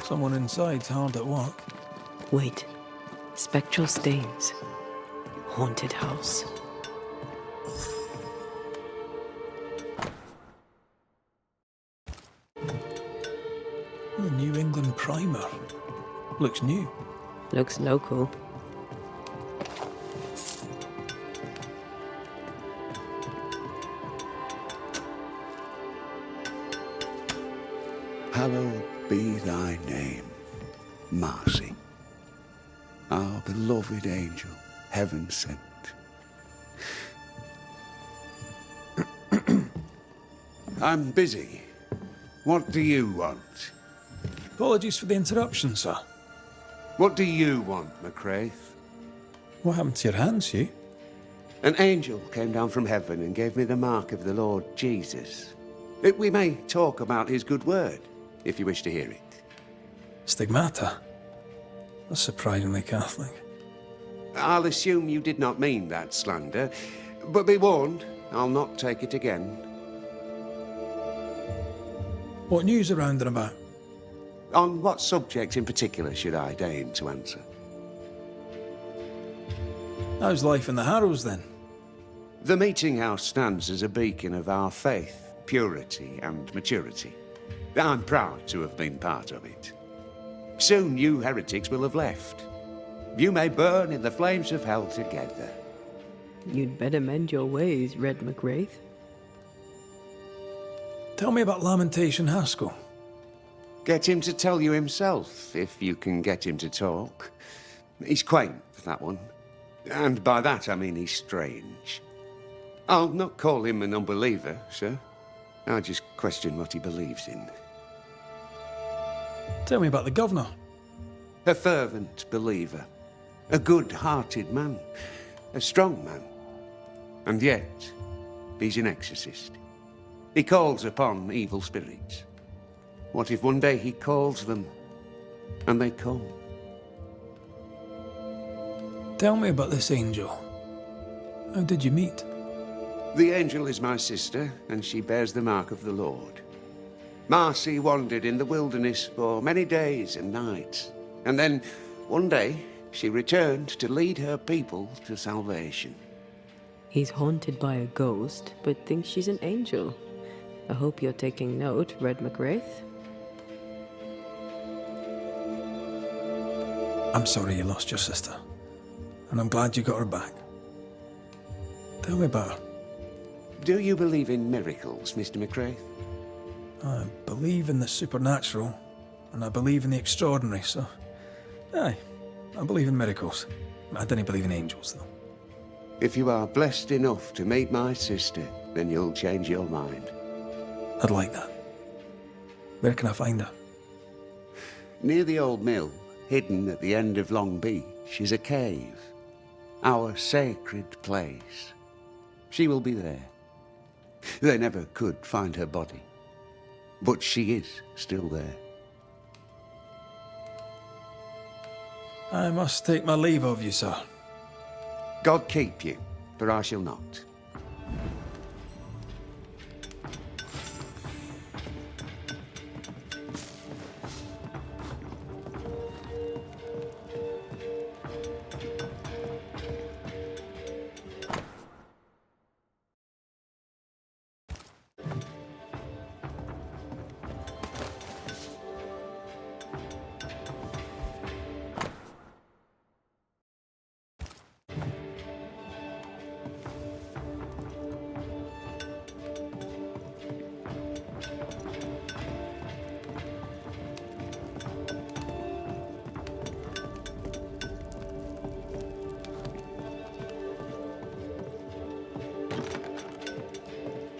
Someone inside's hard at work. Wait. Spectral stains. Haunted house. The New England primer. Looks new. Looks local. Hallowed be thy name, Marcy, our beloved angel, heaven sent. I'm busy. What do you want? Apologies for the interruption, sir. What do you want, McCraith? What happened to your hands, Hugh? An angel came down from heaven and gave me the mark of the Lord Jesus. We may talk about his good word, if you wish to hear it. Stigmata? That's surprisingly Catholic. I'll assume you did not mean that slander, but be warned, I'll not take it again. What news around and about? On what subject in particular should I deign to answer? How's life in the Harrows, then? The meeting house stands as a beacon of our faith, purity, and maturity. I'm proud to have been part of it. Soon you heretics will have left. You may burn in the flames of hell together. You'd better mend your ways, Red McGrath. Tell me about Lamentation Haskell. Get him to tell you himself, if you can get him to talk. He's quaint, that one. And by that I mean he's strange. I'll not call him an unbeliever, sir. I just question what he believes in. Tell me about the governor. A fervent believer. A good-hearted man. A strong man. And yet, he's an exorcist. He calls upon evil spirits. What if one day he calls them, and they come? Tell me about this angel. How did you meet? The angel is my sister, and she bears the mark of the Lord. Marcy wandered in the wilderness for many days and nights, and then, one day, she returned to lead her people to salvation. He's haunted by a ghost, but thinks she's an angel. I hope you're taking note, Red McGrath. I'm sorry you lost your sister, and I'm glad you got her back. Tell me about her. Do you believe in miracles, Mr. McCraith? I believe in the supernatural, and I believe in the extraordinary, so... Aye, I believe in miracles. I don't believe in angels, though. If you are blessed enough to meet my sister, then you'll change your mind. I'd like that. Where can I find her? Near the old mill, hidden at the end of Long Beach, is a cave. Our sacred place. She will be there. They never could find her body. But she is still there. I must take my leave of you, sir. God keep you, for I shall not.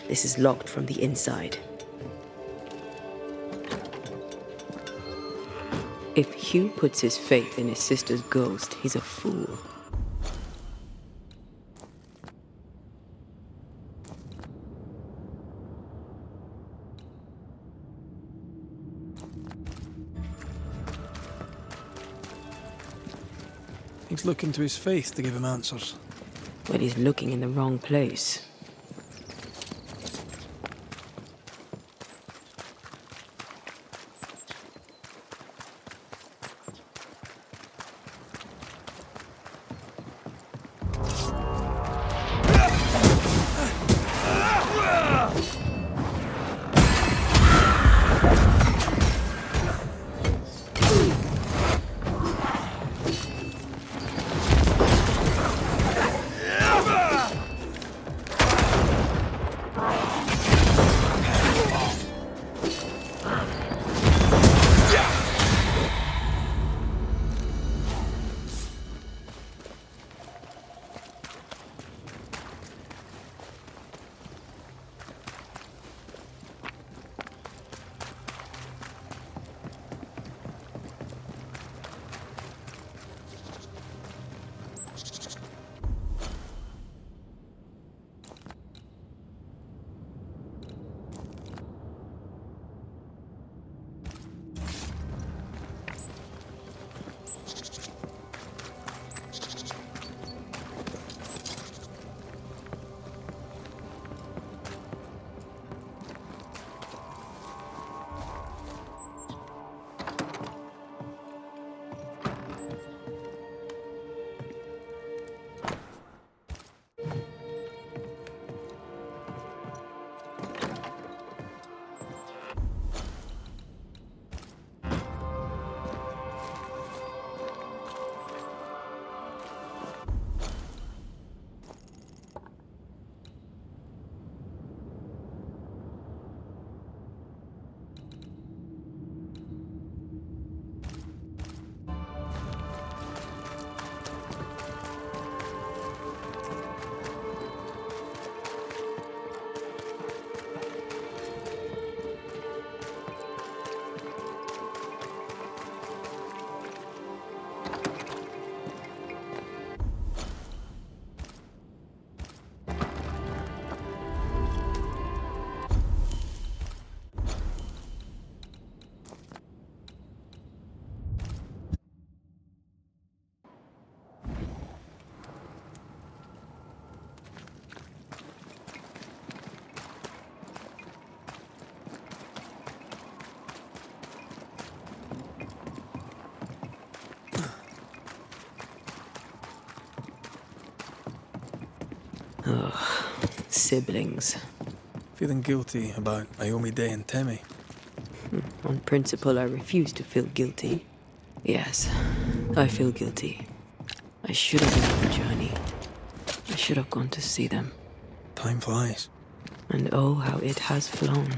This is locked from the inside. If Hugh puts his faith in his sister's ghost, he's a fool. He's looking to his faith to give him answers. But he's looking in the wrong place. Siblings. Feeling guilty about Ayomide and Temi. On principle, I refuse to feel guilty. Yes, I feel guilty. I should have been on the journey. I should have gone to see them. Time flies. And oh, how it has flown.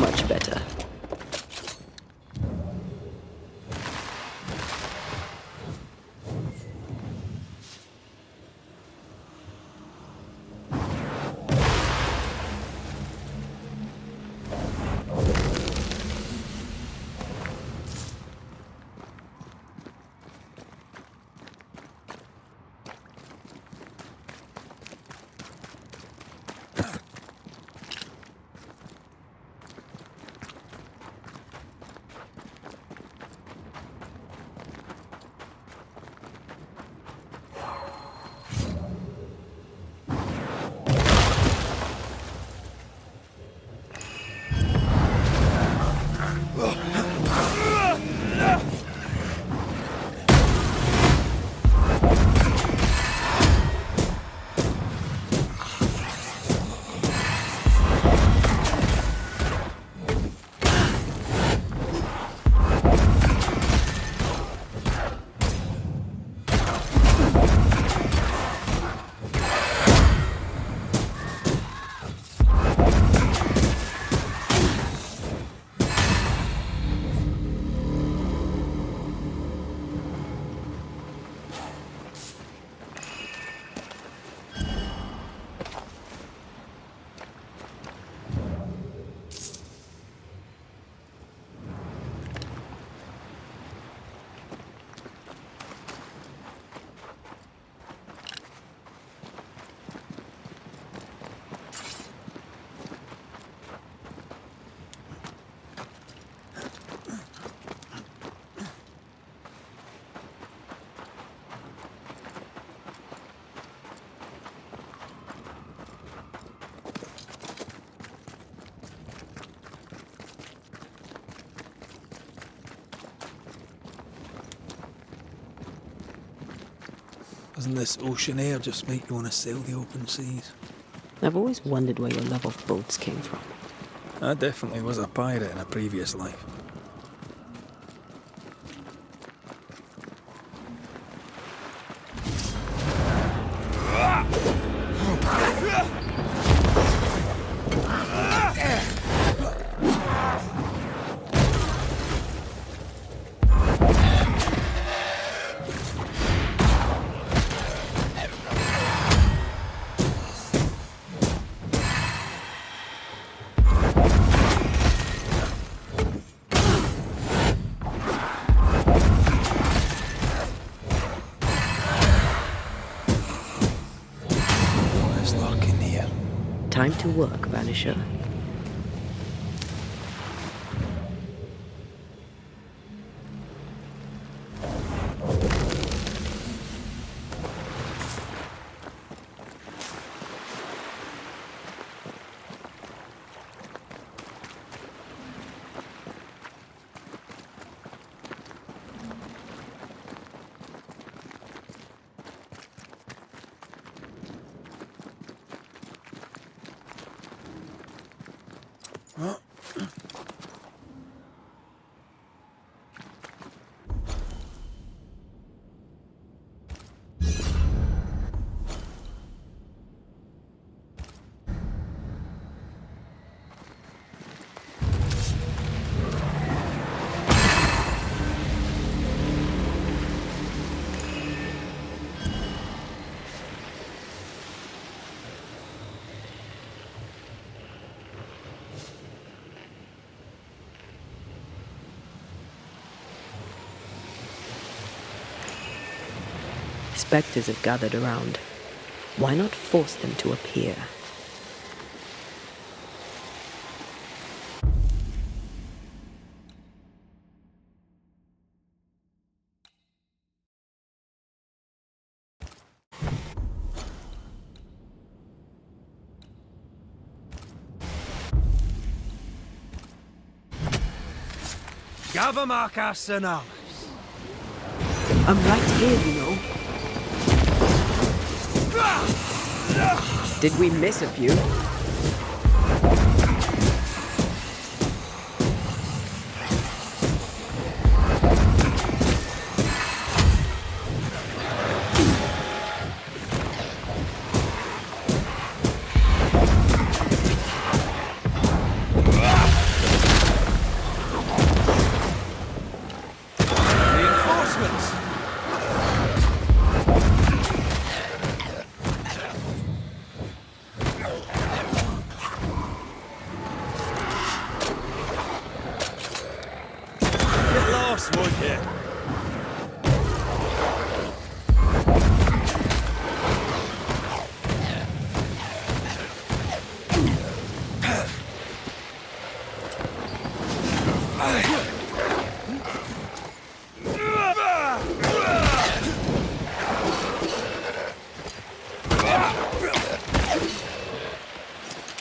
Much better. Doesn't this ocean air just make you want to sail the open seas? I've always wondered where your love of boats came from. I definitely was a pirate in a previous life. Time to work, Banisher. Spectres have gathered around. Why not force them to appear? Gavamaka Sanalis. I'm right here, you know. Did we miss a few?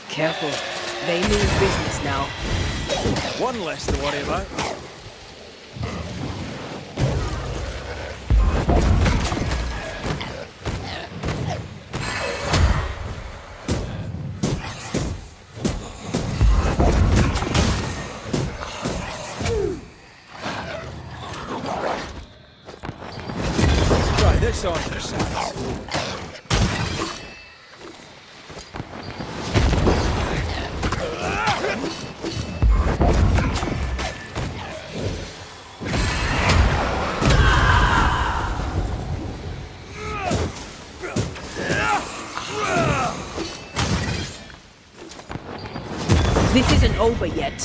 Careful. They mean business now. One less to worry about. Try this on your sides. This isn't over yet.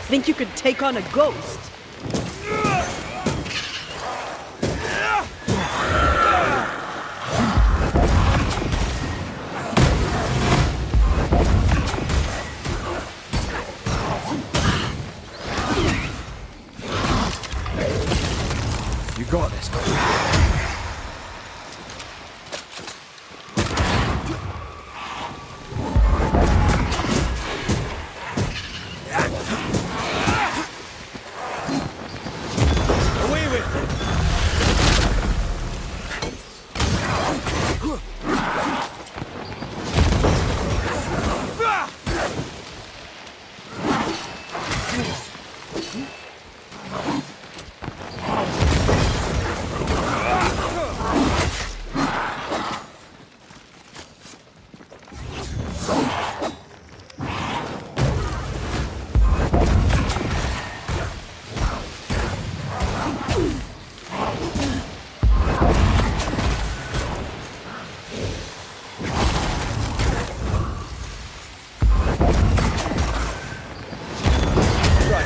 Think you could take on a ghost? You got this, man. Away with it.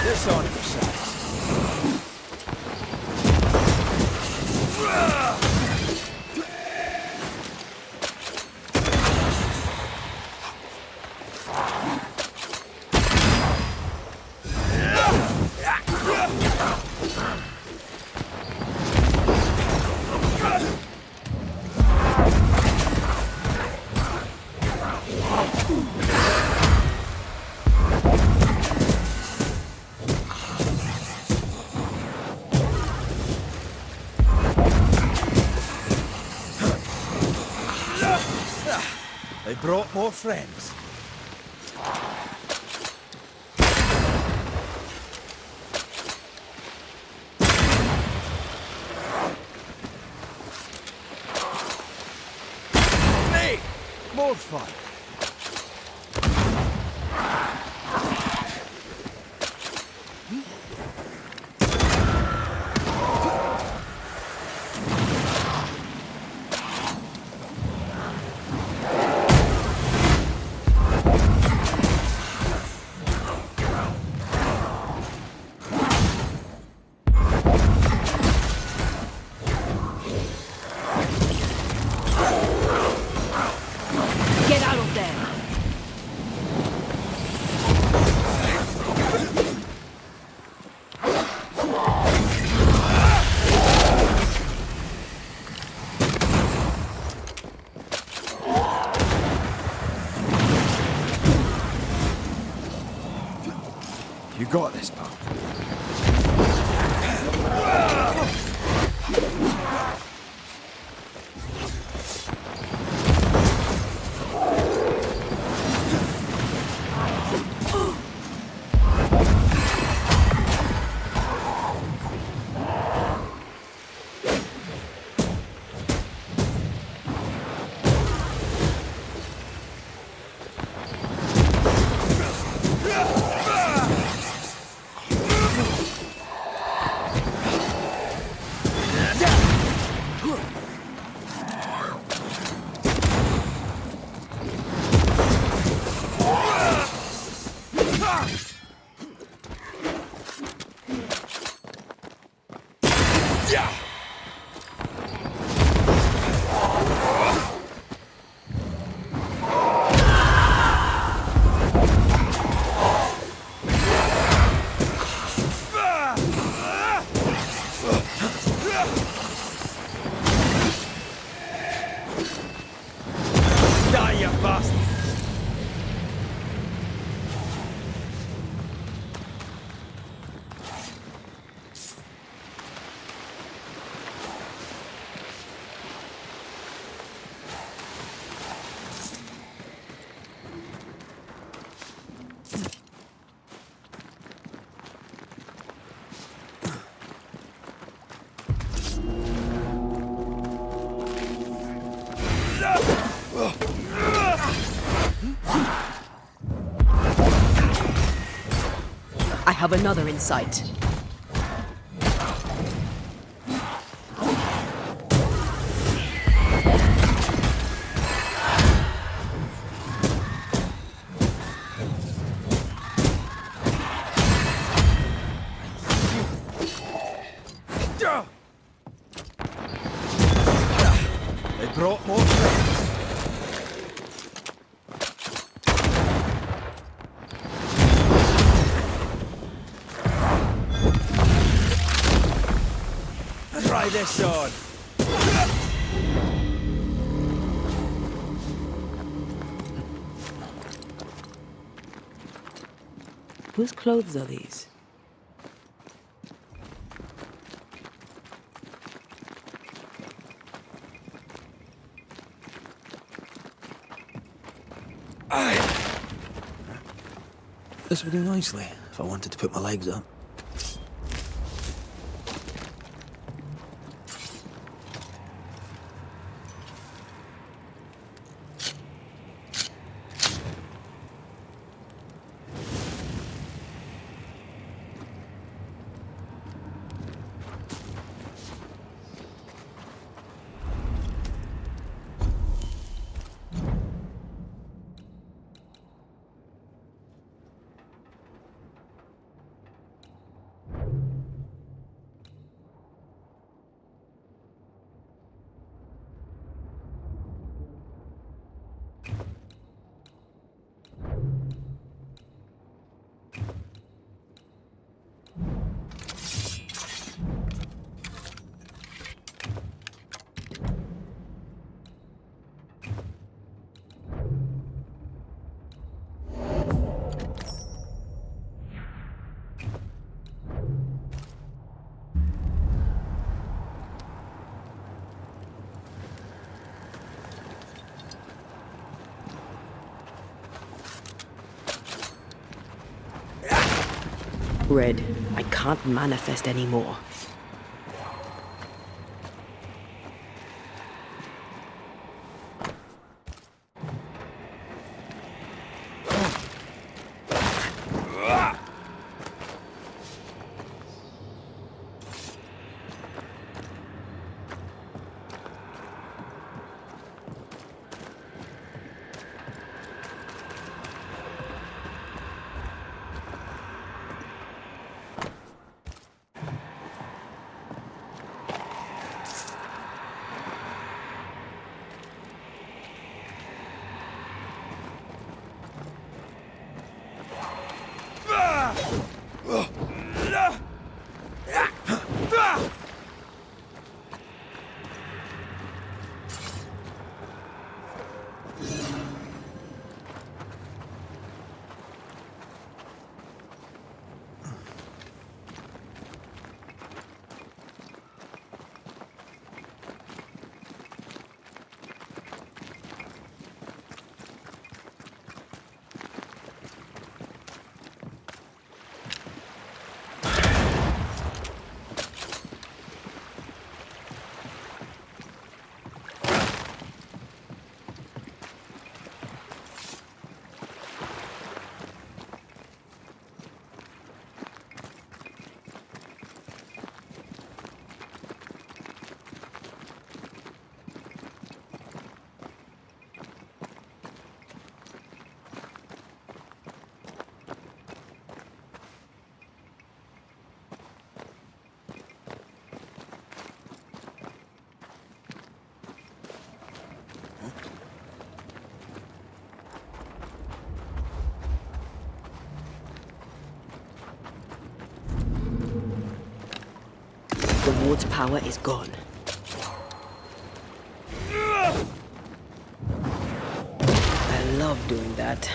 This on your sides. They brought more friends. Hey, more fun. Get out You got this, pal. I have another in sight. They brought more friends. Try this on. Whose clothes are these? This would do nicely if I wanted to put my legs up. Red, I can't manifest anymore. ward's power is gone. I love doing that.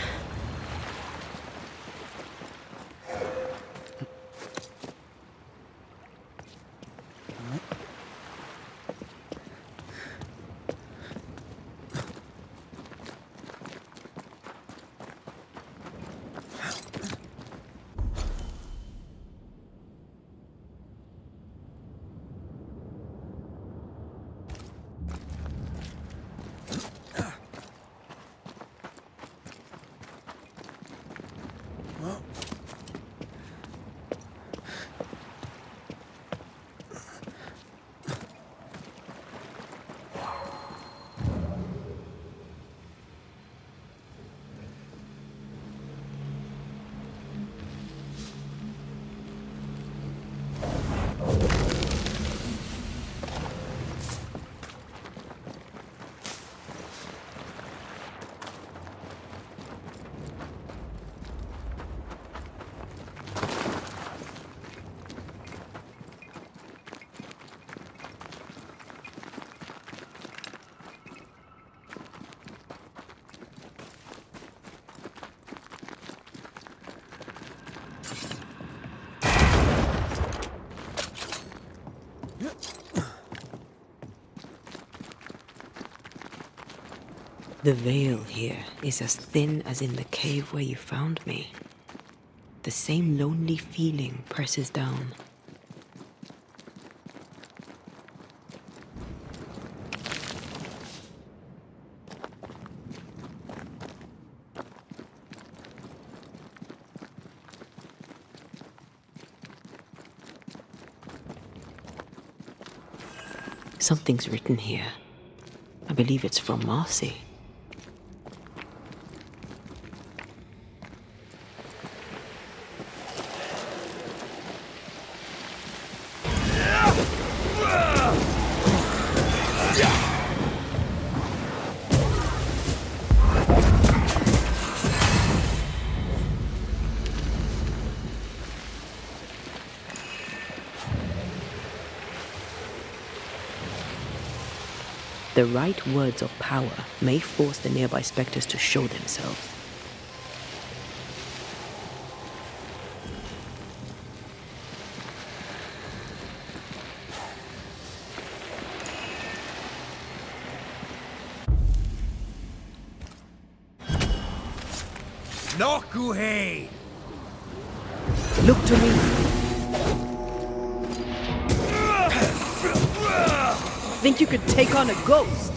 The veil here is as thin as in the cave where you found me. The same lonely feeling presses down. Something's written here. I believe it's from Marcy. The right words of power may force the nearby specters to show themselves. Nokuhei! Look to me. Think you could take on a ghost?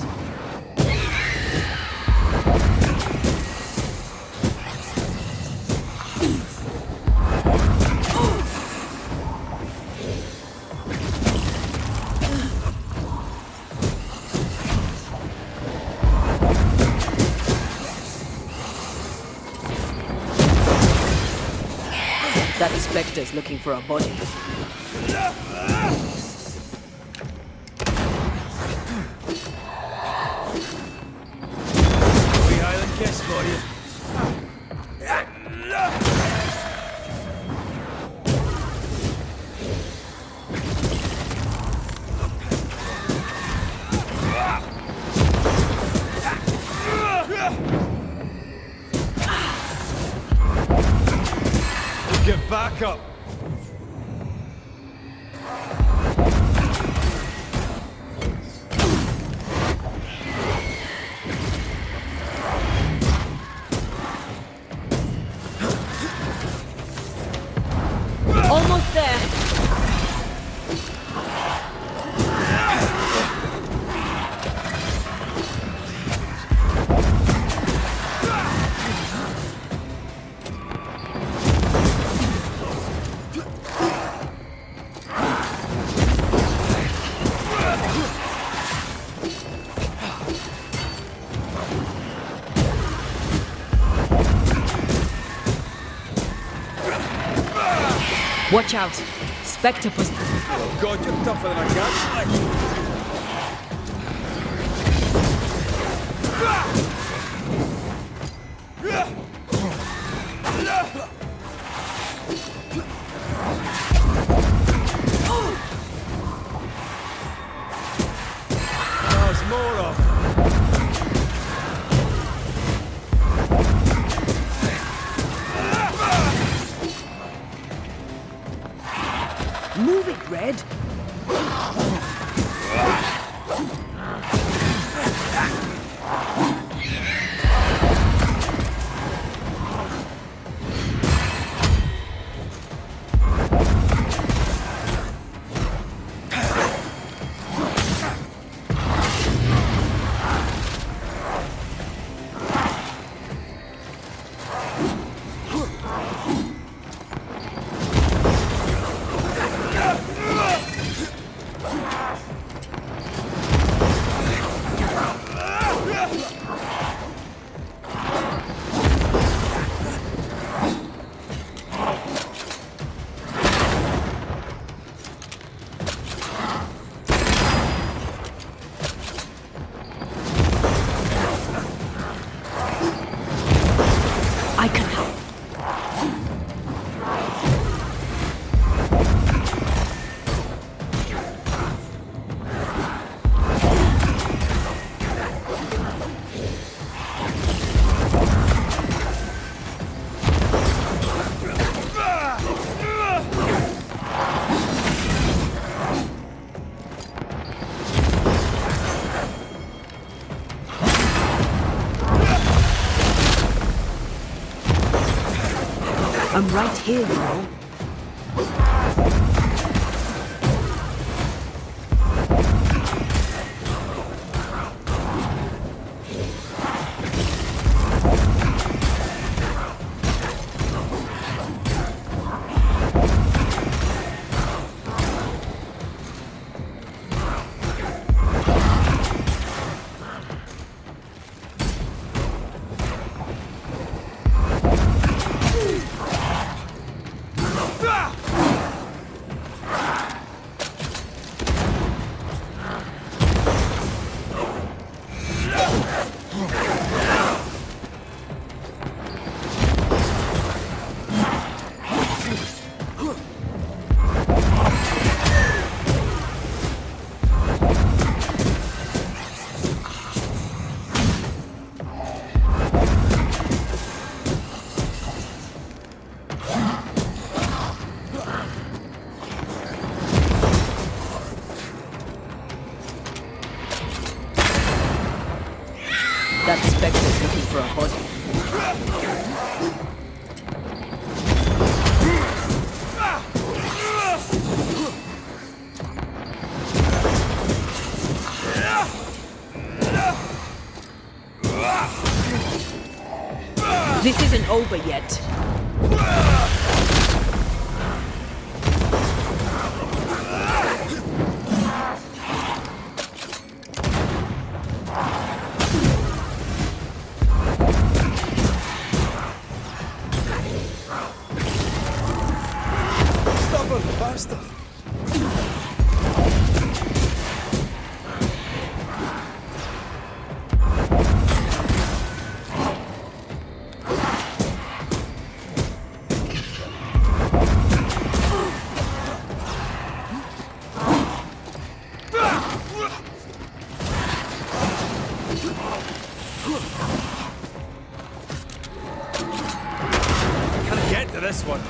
That specter's looking for a body. Kiss for you. Get back up. Almost there. Watch out! Spectopus. Oh God, you're tougher than I can. Move it, Red. I can help. I'm right here, you know. That Spectre's looking for a body. This isn't over yet. Stubborn bastard. Can I get to this one?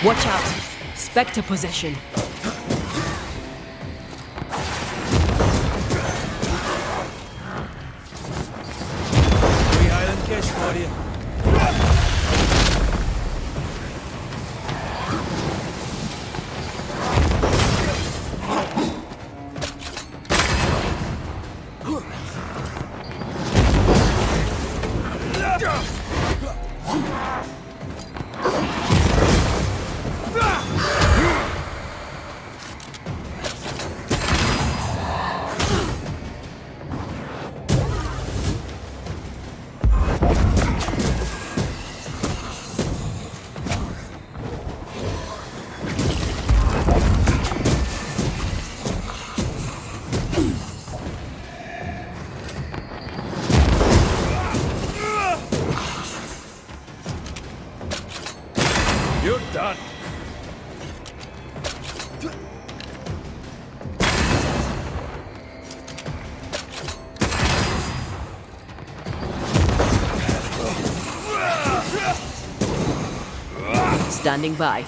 Watch out! Spectre possession. Three Highland Kiss for you. You're done. Standing by.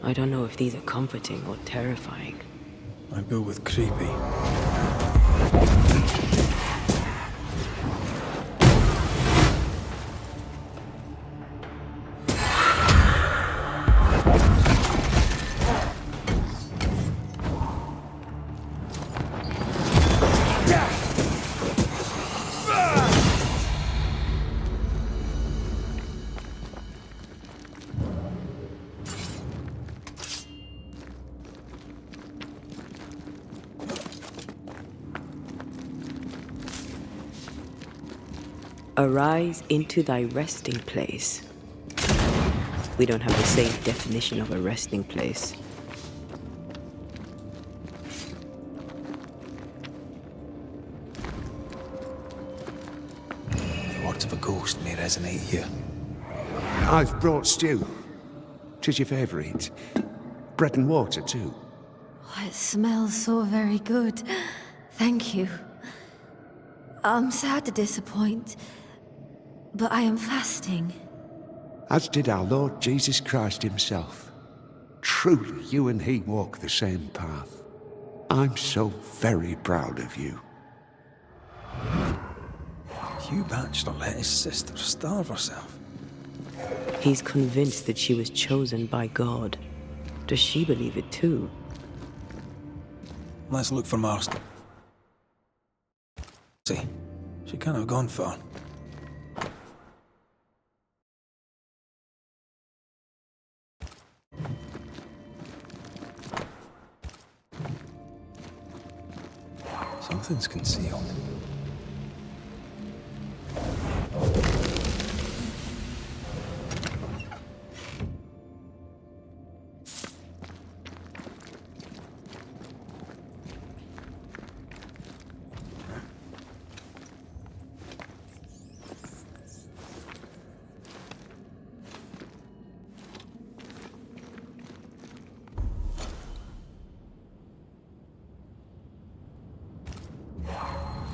I don't know if these are comforting or terrifying. I go with creepy. Arise into thy resting place. We don't have the same definition of a resting place. The words of a ghost may resonate here. I've brought stew. 'Tis your favourite. Bread and water, too. Oh, it smells so very good. Thank you. I'm sad to disappoint, but I am fasting. As did our Lord Jesus Christ himself. Truly, you and he walk the same path. I'm so very proud of you. Hugh Batchelor let his sister starve herself. He's convinced that she was chosen by God. Does she believe it too? Let's look for Marston. See, she can't have gone far. Something's concealed.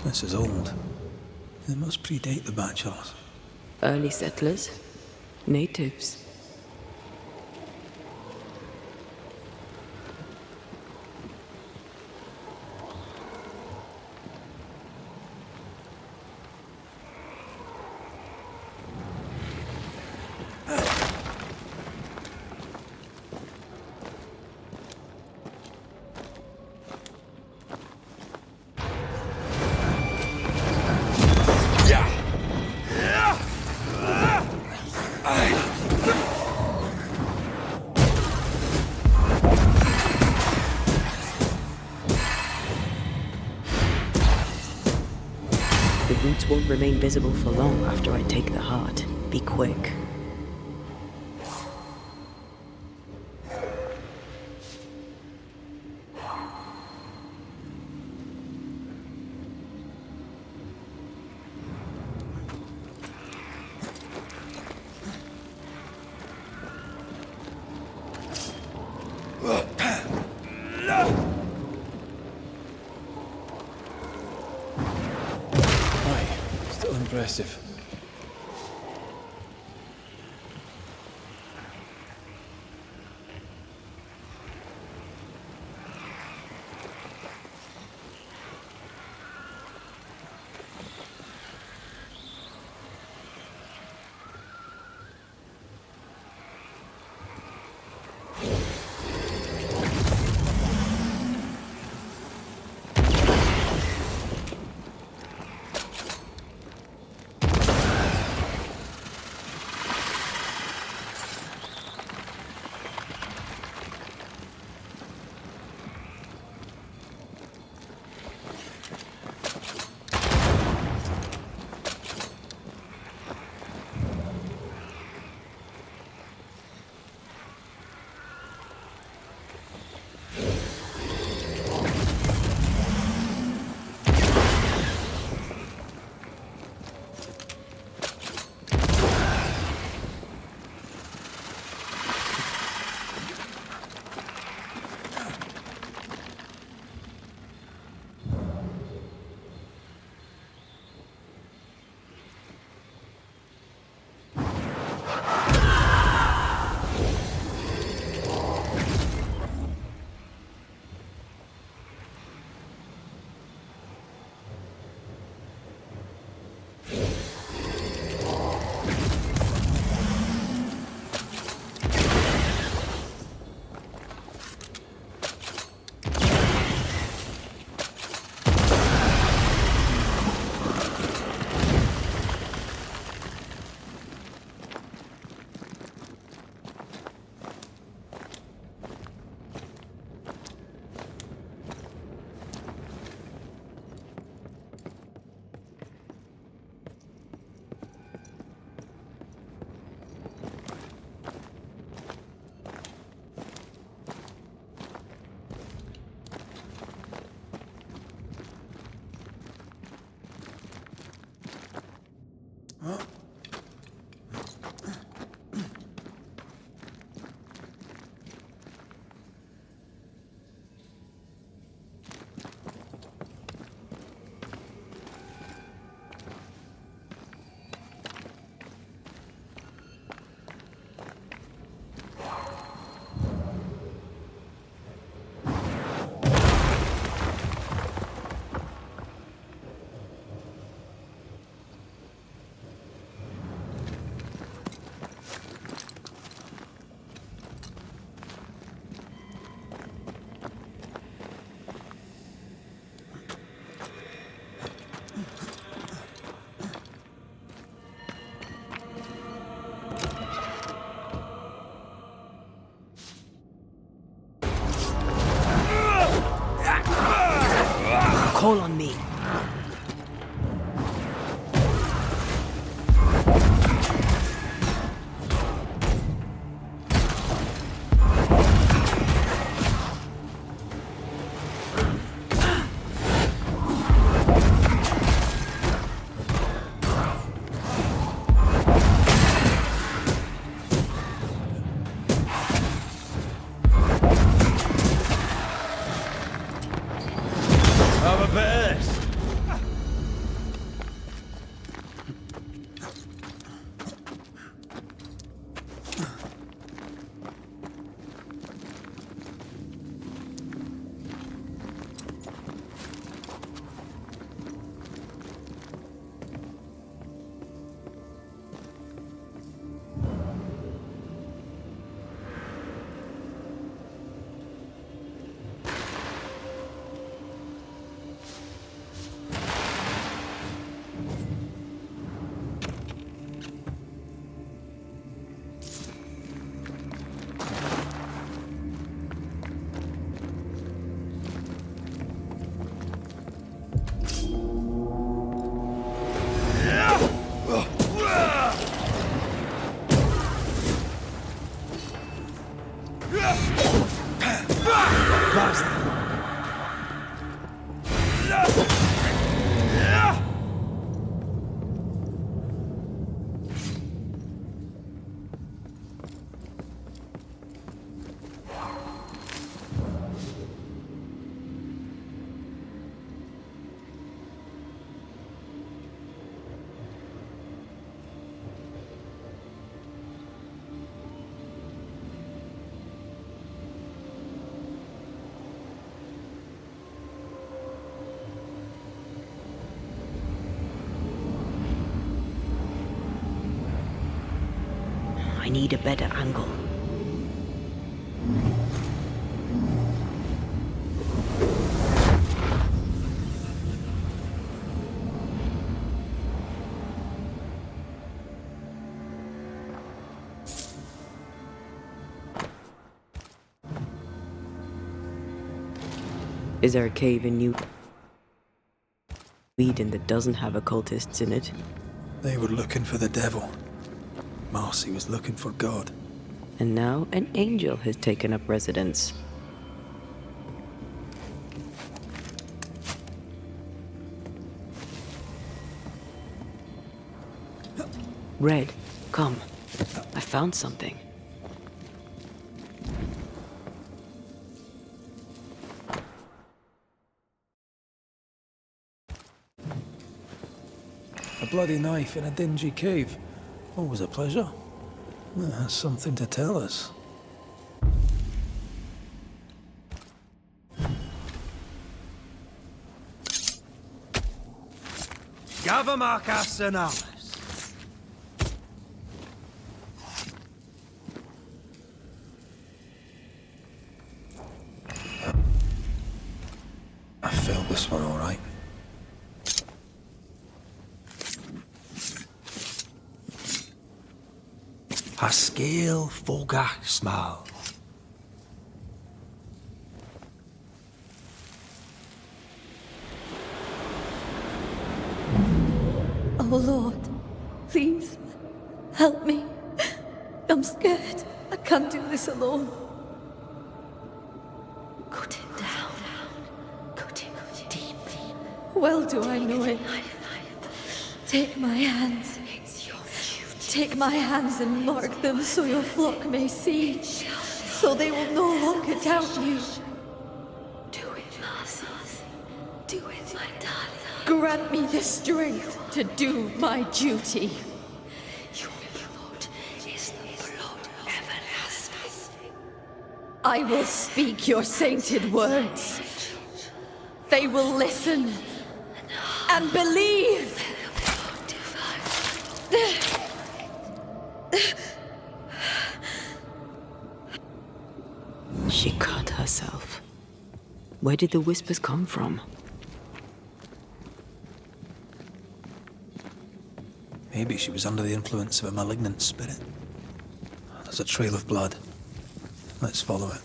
This is old. It must predate the Bachelors. Early settlers? Natives? roots won't remain visible for long after I take the heart. Be quick. Still impressive. Call on me. Have a best. need a better angle. Is there a cave in New Eden that doesn't have occultists in it? They were looking for the devil. Marcy was looking for God. And now an angel has taken up residence. Red, come. I found something. A bloody knife in a dingy cave. Always a pleasure. That's something to tell us. Gavamarkas and Alice. I felt this one all right. Gskill fogach small. Oh Lord, please, help me. I'm scared. I can't do this alone. Cut it down. Cut it deep. Well do I know it. Take my hands. Take my hands and mark them so your flock may see, so they will no longer doubt you. Do it, Marcy. Do it, my darling. Grant me the strength to do my duty. Your blood is the blood everlasting. I will speak your sainted words. They will listen and believe. She cut herself. Where did the whispers come from? Maybe she was under the influence of a malignant spirit. There's a trail of blood. Let's follow it.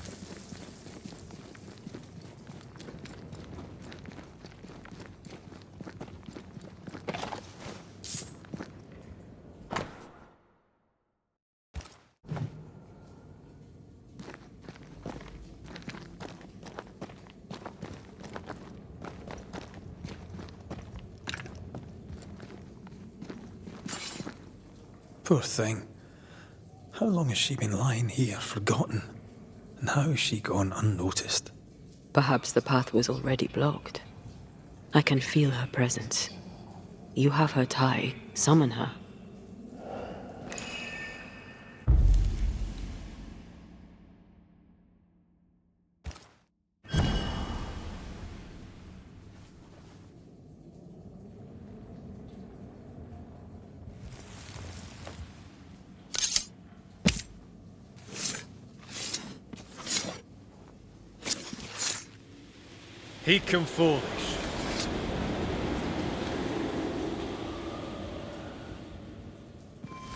Poor thing. How long has she been lying here, forgotten? And how has she gone unnoticed? Perhaps the path was already blocked. I can feel her presence. You have her tie. Summon her. He come foolish.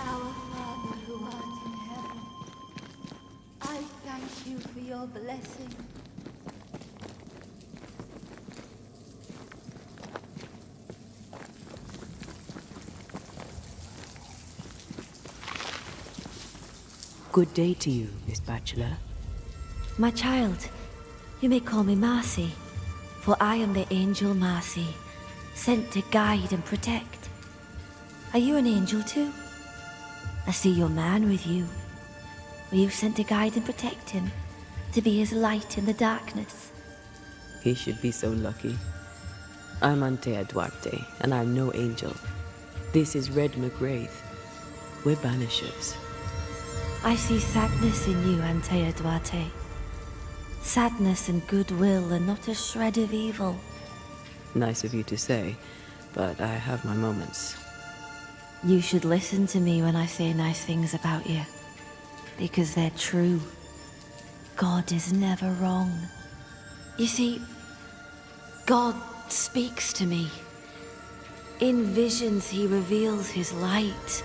Our Father who art in heaven, I thank you for your blessing. Good day to you, Miss Bachelor. My child, you may call me Marcy, for I am the angel Marcy, sent to guide and protect. Are you an angel too? I see your man with you. Were you sent to guide and protect him, to be his light in the darkness? He should be so lucky. I'm Antea Duarte, and I'm no angel. This is Red McGrath. We're Banishers. I see sadness in you, Antea Duarte. Sadness and goodwill and not a shred of evil. Nice of you to say, but I have my moments. You should listen to me when I say nice things about you. because they're true. God is never wrong. You see, God speaks to me. In visions, he reveals his light.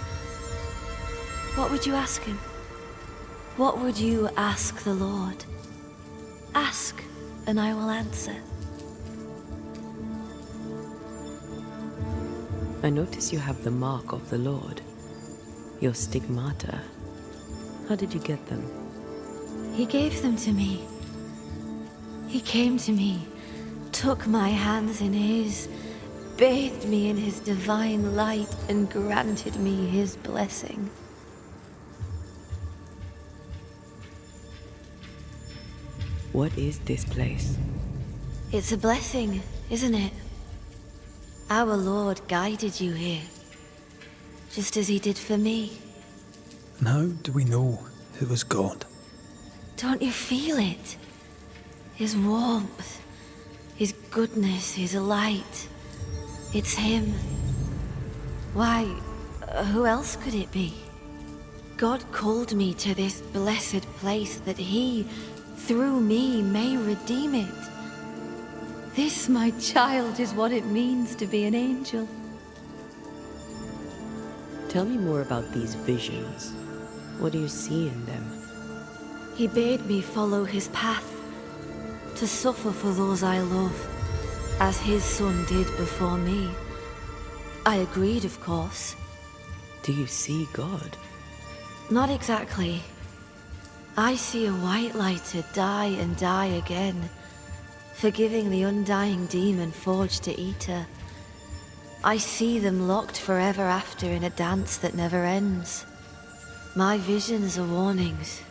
What would you ask him? What would you ask the Lord? Ask, and I will answer. I notice you have the mark of the Lord. Your stigmata. How did you get them? He gave them to me. He came to me, took my hands in his, bathed me in his divine light, and granted me his blessing. What is this place? It's a blessing, isn't it? Our Lord guided you here, just as he did for me. And how do we know it was God? Don't you feel it? His warmth, his goodness, his light. It's him. Why, who else could it be? God called me to this blessed place that he, through me, may redeem it. This, my child, is what it means to be an angel. Tell me more about these visions. What do you see in them? He bade me follow his path, to suffer for those I love, as his son did before me. I agreed, of course. Do you see God? Not exactly. I see a white lighter die and die again, forgiving the undying demon forged to eat her. I see them locked forever after in a dance that never ends. My visions are warnings.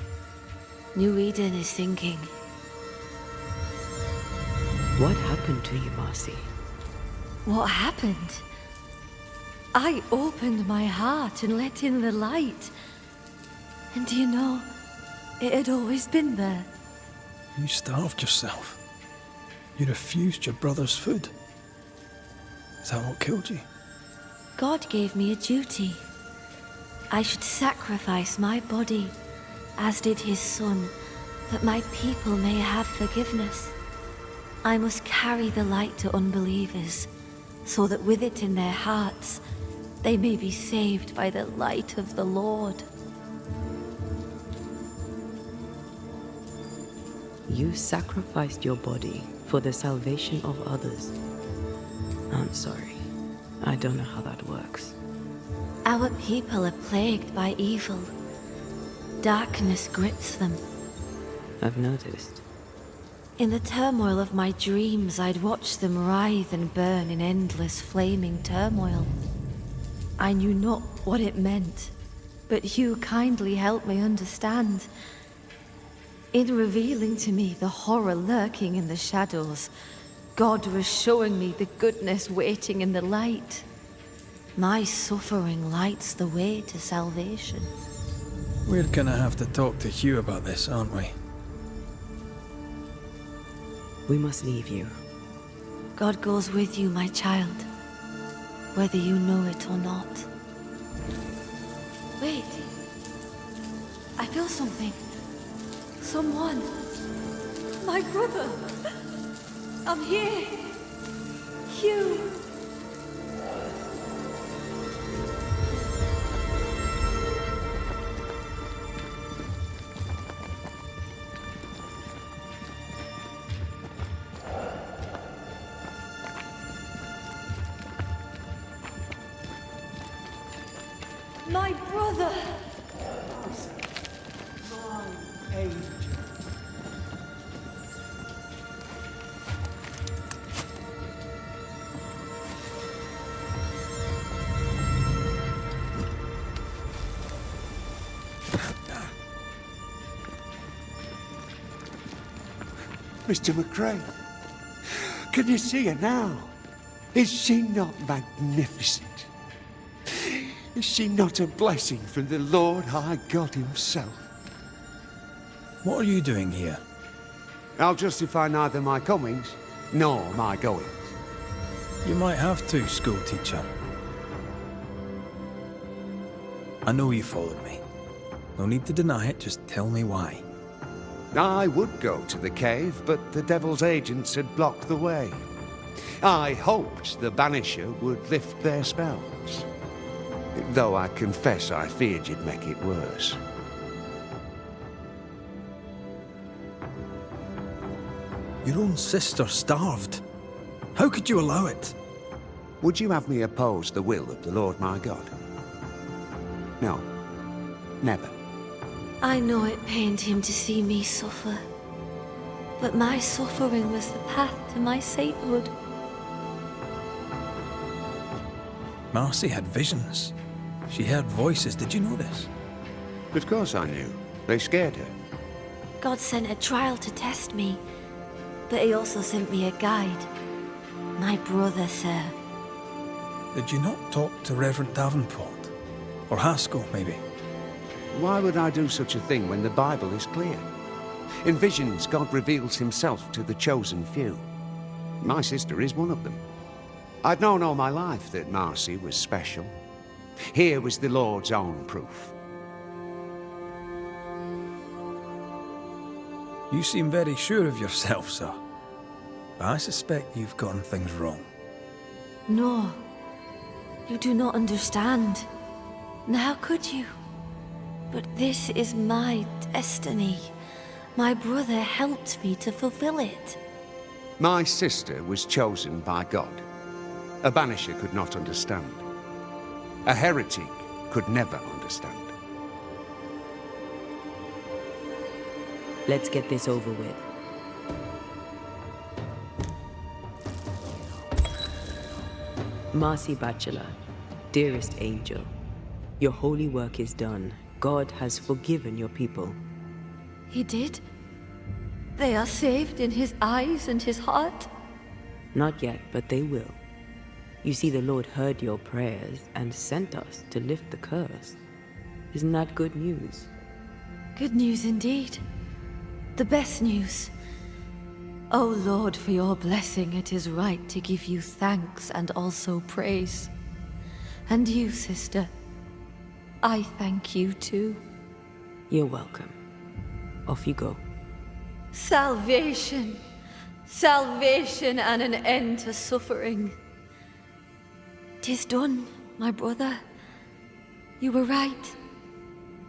New Eden is sinking. What happened to you, Marcy? What happened? I opened my heart and let in the light. And do you know, it had always been there. You starved yourself. You refused your brother's food. Is that what killed you? God gave me a duty. I should sacrifice my body, as did his son, that my people may have forgiveness. I must carry the light to unbelievers, so that with it in their hearts, they may be saved by the light of the Lord. You sacrificed your body for the salvation of others. I'm sorry. I don't know how that works. Our people are plagued by evil. Darkness grips them. I've noticed. In the turmoil of my dreams, I'd watch them writhe and burn in endless flaming turmoil. I knew not what it meant, but you kindly helped me understand. In revealing to me the horror lurking in the shadows, God was showing me the goodness waiting in the light. My suffering lights the way to salvation. We're gonna have to talk to Hugh about this, aren't we? We must leave you. God goes with you, my child, whether you know it or not. Wait. I feel something. Someone. My brother. I'm here. Hugh. My brother! My angel. Mr. McCrae, can you see her now? Is she not magnificent? Is she not a blessing from the Lord High God himself? What are you doing here? I'll justify neither my comings nor my goings. You might have to, schoolteacher. I know you followed me. No need to deny it, just tell me why. I would go to the cave, but the Devil's agents had blocked the way. I hoped the Banisher would lift their spells. Though I confess I feared you'd make it worse. Your own sister starved. How could you allow it? Would you have me oppose the will of the Lord my God? No. Never. I know it pained him to see me suffer, but my suffering was the path to my sainthood. Marcy had visions. She heard voices. Did you know this? Of course I knew. They scared her. God sent a trial to test me, but he also sent me a guide. My brother, sir. Did you not talk to Reverend Davenport? Or Haskell, maybe? Why would I do such a thing when the Bible is clear? In visions, God reveals himself to the chosen few. My sister is one of them. I'd known all my life that Marcy was special. Here was the Lord's own proof. You seem very sure of yourself, sir. But I suspect you've gotten things wrong. No, you do not understand. And how could you? But this is my destiny. My brother helped me to fulfill it. My sister was chosen by God. A Banisher could not understand. A heretic could never understand. Let's get this over with. Marcy Bachelor, dearest angel, your holy work is done. God has forgiven your people. He did? They are saved in his eyes and his heart? Not yet, but they will. You see, the Lord heard your prayers and sent us to lift the curse. Isn't that good news? Good news indeed. The best news. O Lord, for your blessing, it is right to give you thanks and also praise. And you, sister, I thank you too. You're welcome. Off you go. Salvation! Salvation and an end to suffering. 'Tis done, my brother. You were right.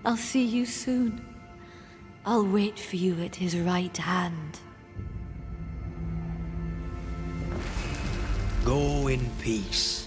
I'll see you soon. I'll wait for you at his right hand. Go in peace.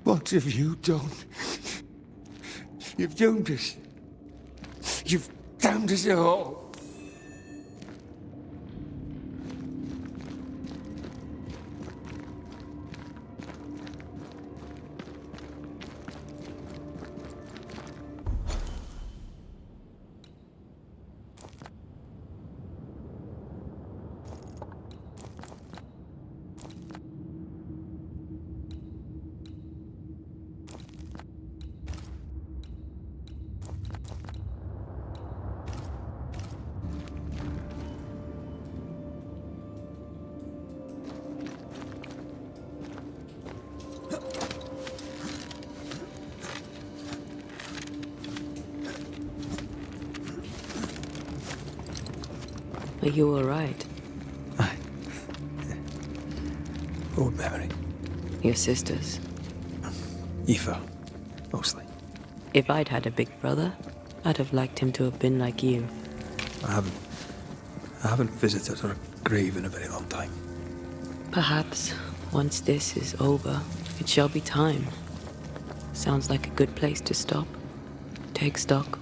What have you done? You've doomed us. You've damned us all. Are you all right? Aye. Old memory. Your sisters. Aoife, mostly. If I'd had a big brother, I'd have liked him to have been like you. I haven't visited her grave in a very long time. Perhaps, once this is over, it shall be time. Sounds like a good place to stop. Take stock.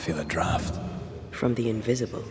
feel a draft. From the invisible.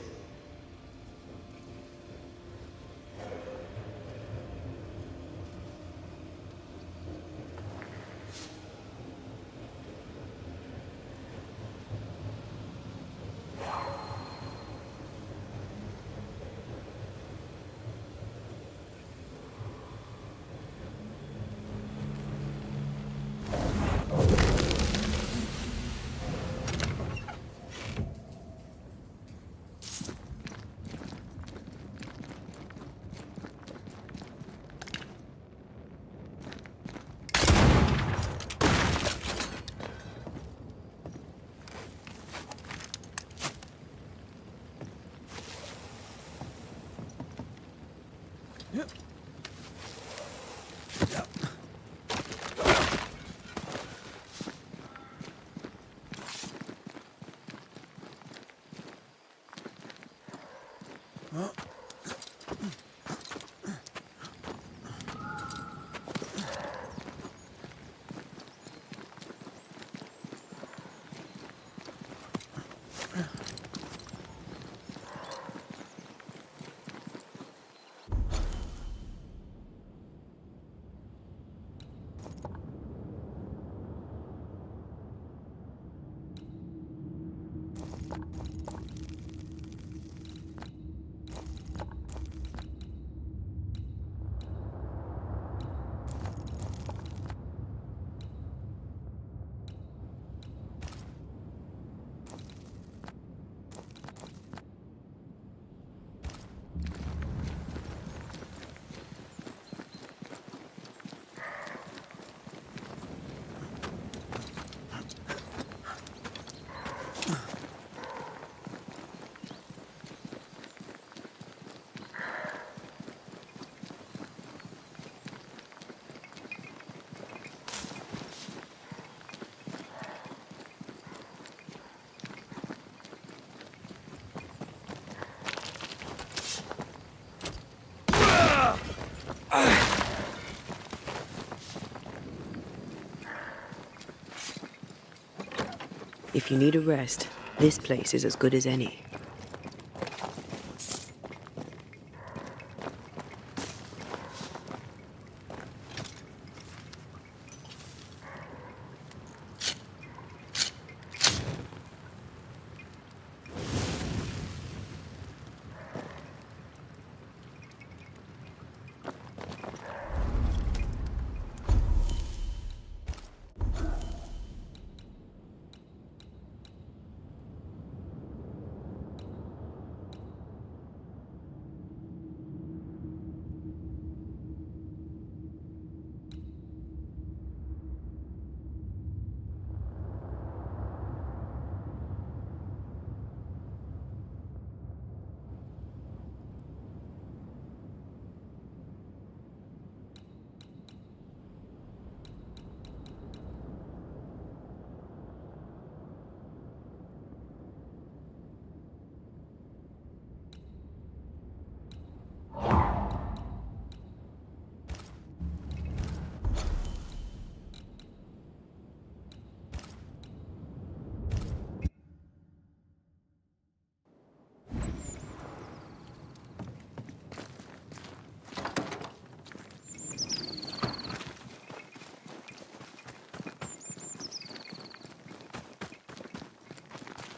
If you need a rest, this place is as good as any.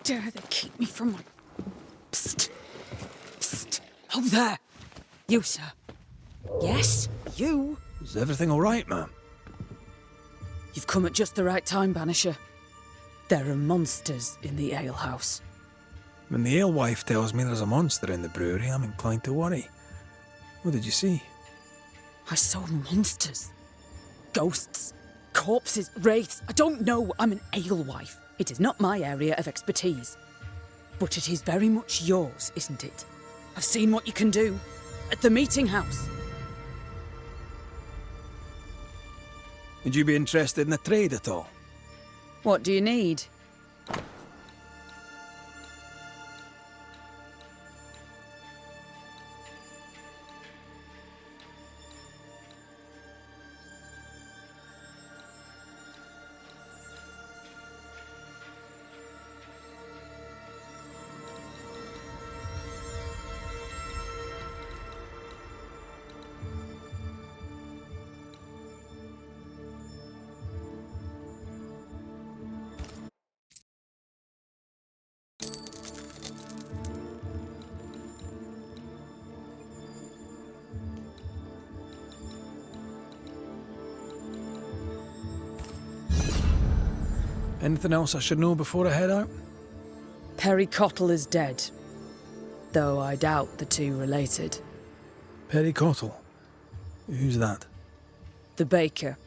Dare they keep me from my... Psst. Psst. Oh, there. You, sir. Yes, you. Is everything all right, ma'am? You've come at just the right time, Banisher. There are monsters in the alehouse. When the alewife tells me there's a monster in the brewery, I'm inclined to worry. What did you see? I saw monsters. Ghosts. Corpses. Wraiths. I don't know. I'm an alewife. It is not my area of expertise. But it is very much yours, isn't it? I've seen what you can do. At the meeting house. Would you be interested in a trade at all? What do you need? Anything else I should know before I head out? Perry Cottle is dead, though I doubt the two related. Perry Cottle? Who's that? The baker.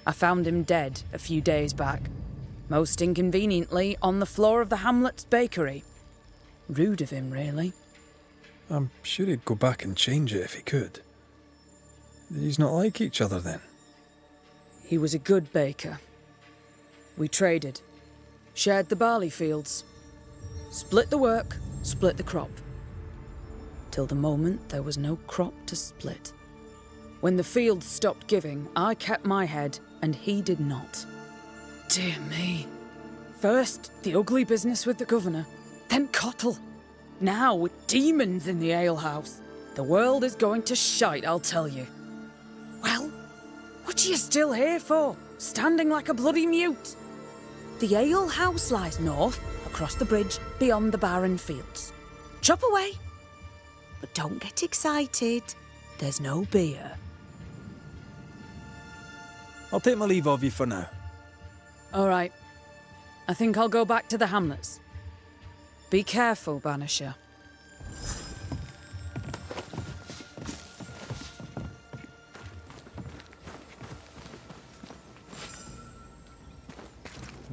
I found him dead a few days back, most inconveniently on the floor of the hamlet's bakery. Rude of him, really. I'm sure he'd go back and change it if he could. Did he's not like each other then? He was a good baker. We traded, shared the barley fields, split the work, split the crop. Till the moment there was no crop to split. When the fields stopped giving, I kept my head and he did not. Dear me. First, the ugly business with the governor, then Cottle. Now, with demons in the alehouse. The world is going to shite, I'll tell you. Well, what are you still here for? Standing like a bloody mute? The alehouse lies north, across the bridge, beyond the barren fields. Chop away. But don't get excited. There's no beer. I'll take my leave of you for now. All right. I think I'll go back to the hamlets. Be careful, Banisher.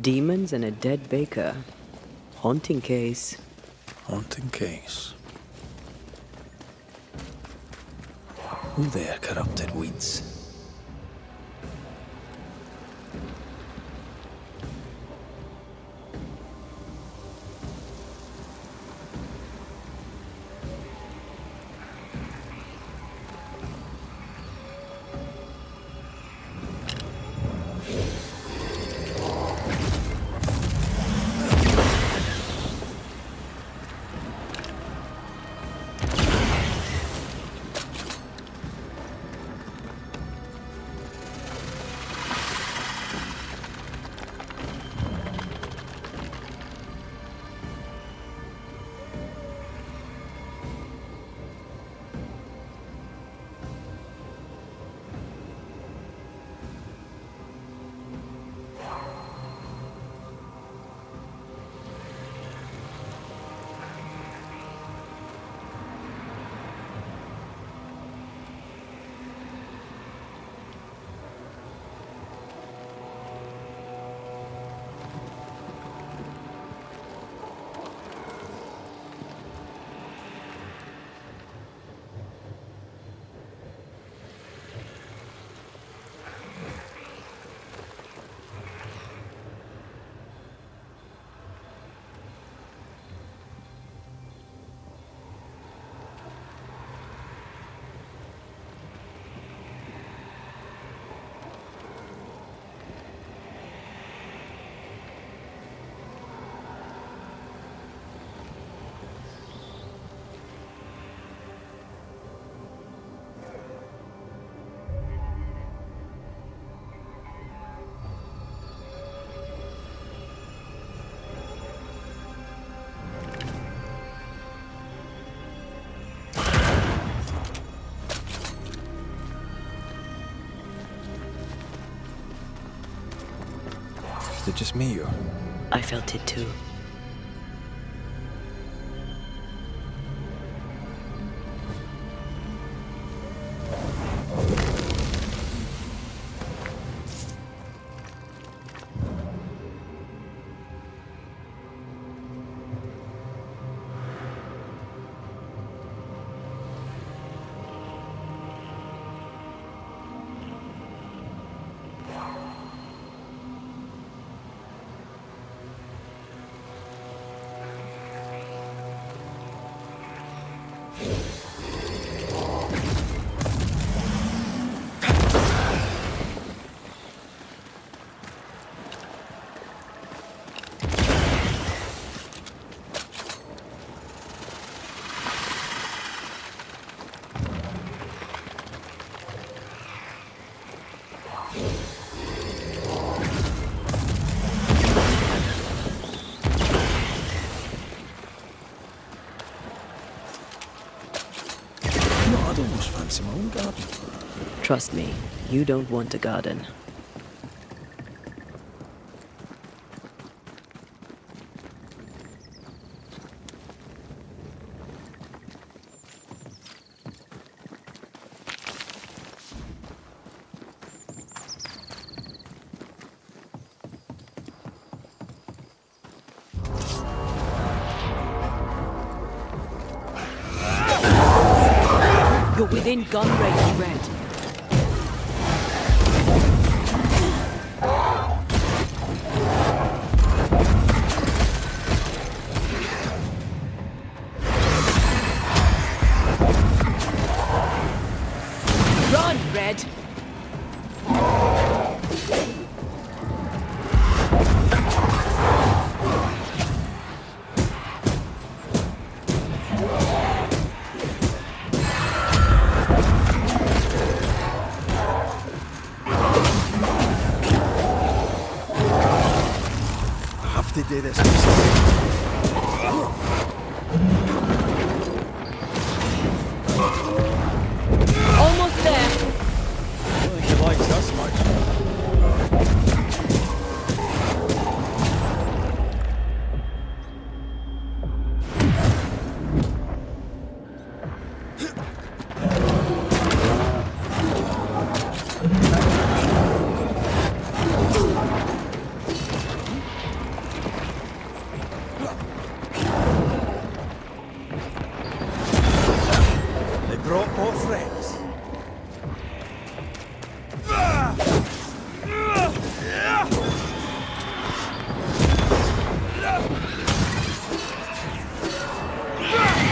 Demons and a dead baker. Haunting case. Haunting case. Who there, corrupted weeds? Is it just me or? I felt it too. I'd almost fancy my own garden. Trust me, you don't want a garden. You're within gun range, Red. Run, Red! To do this. Almost there! I don't think he likes us much. They brought more friends.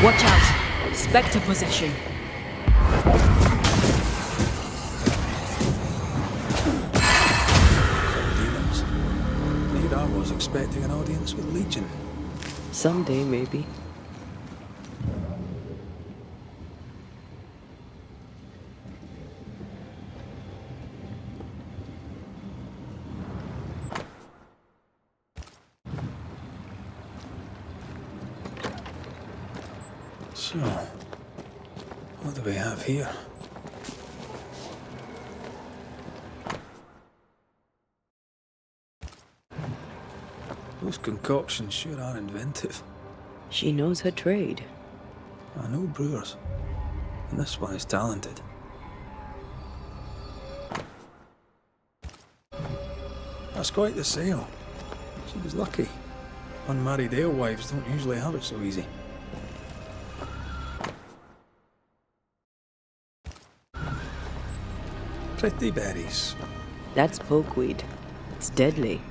Watch out! Spectre possession. Demons. Need I was expecting an audience with Legion. Someday, maybe. So, what do we have here? Those concoctions sure are inventive. She knows her trade. I know brewers, and this one is talented. That's quite the sale. She was lucky. Unmarried alewives don't usually have it so easy. Pretty berries. That's pokeweed. It's deadly.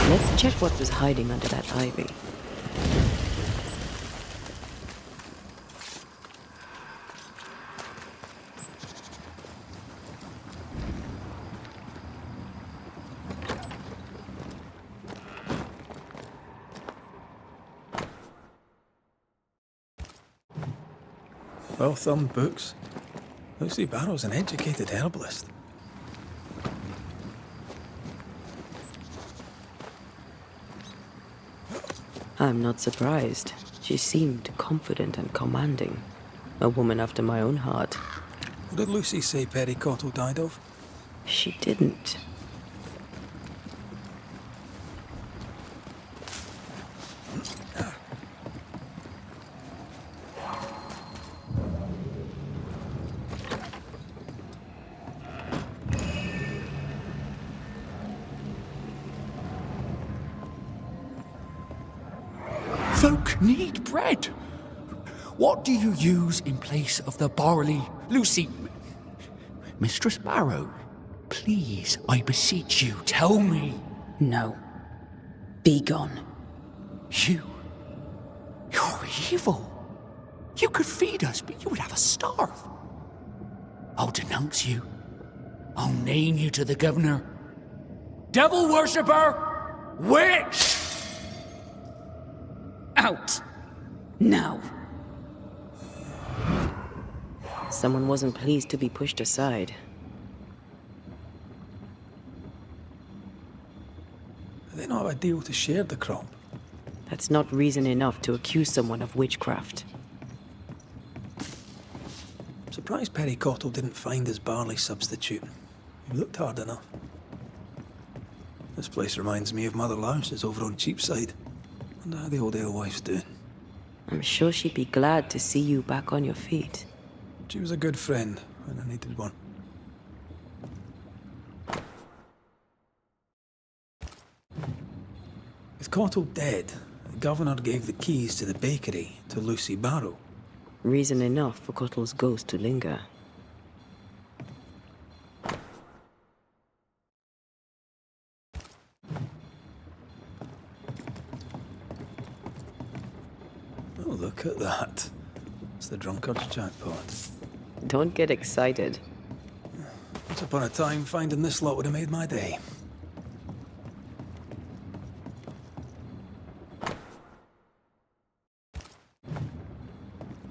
Let's check what was hiding under that ivy. Well-thumbed books. Lucy Barrow's an educated herbalist. I'm not surprised. She seemed confident and commanding. A woman after my own heart. What did Lucy say Perry Cottle died of? She didn't. Folk need bread. What do you use in place of the barley? Lucy, Mistress Barrow, please, I beseech you, tell me. No. Be gone. You're evil. could feed us, but you would have us starve. I'll denounce you. I'll name you to the governor. Devil worshipper! Witch! Out! Now! Someone wasn't pleased to be pushed aside. They not have a deal to share the crop. That's not reason enough to accuse someone of witchcraft. I'm surprised Perry Cottle didn't find his barley substitute. He looked hard enough. This place reminds me of Mother Louse's over on Cheapside. Wonder how the old alewife's doing. I'm sure she'd be glad to see you back on your feet. She was a good friend when I needed one. With Cottle dead, the governor gave the keys to the bakery to Lucy Barrow. Reason enough for Cottle's ghost to linger. Oh, look at that. It's the drunkard's jackpot. Don't get excited. Once upon a time, finding this lot would have made my day.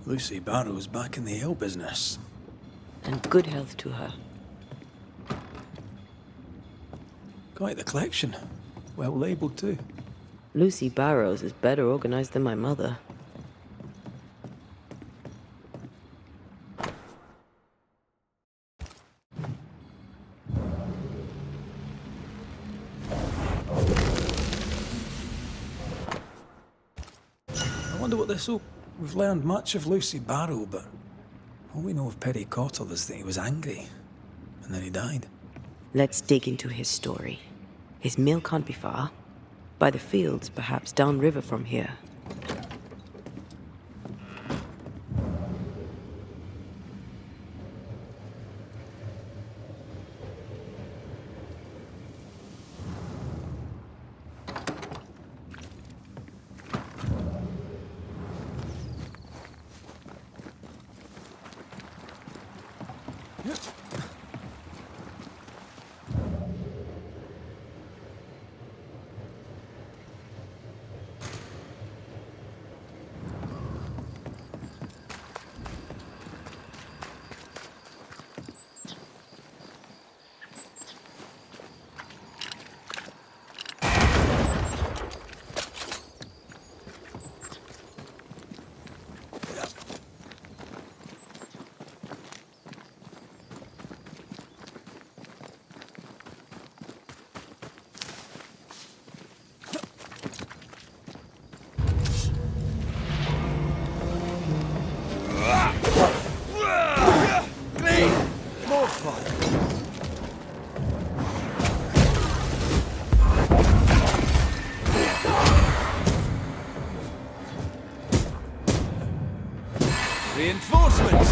Lucy Barrow's back in the ale business. And good health to her. Quite the collection. Well labelled too. Lucy Barrows is better organized than my mother. I wonder what this will... We've learned much of Lucy Barrow, but all we know of Perry Cottle is that he was angry, and then he died. Let's dig into his story. His mill can't be far. By the fields, perhaps downriver from here. Reinforcements!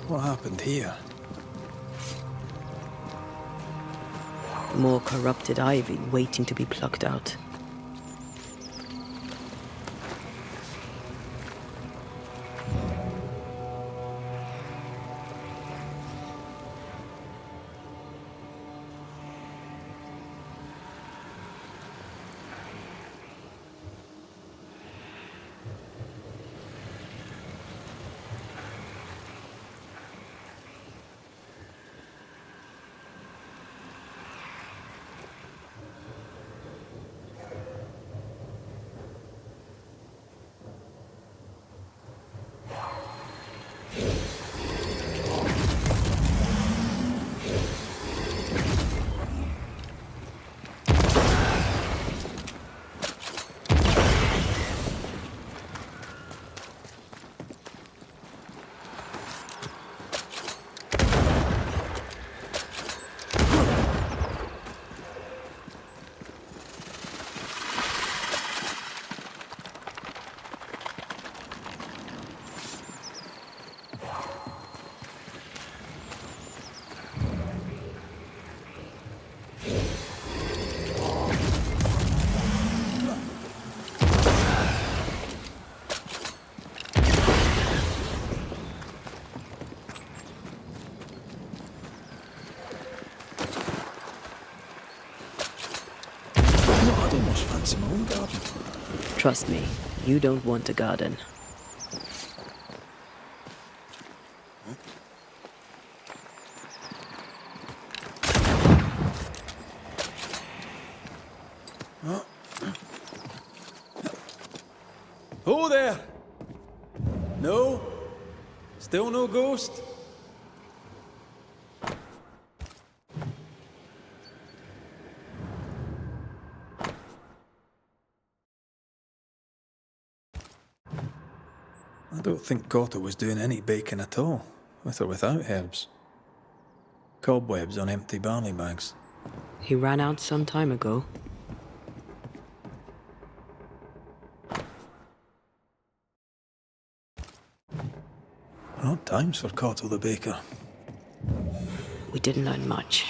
What happened here? More corrupted ivy waiting to be plucked out. Fancy my own garden. Trust me, you don't want a garden. Oh there! No? Still no ghost? I don't think Cotto was doing any baking at all, with or without herbs. Cobwebs on empty barley bags. He ran out some time ago. Odd times for Cotto the baker. We didn't learn much.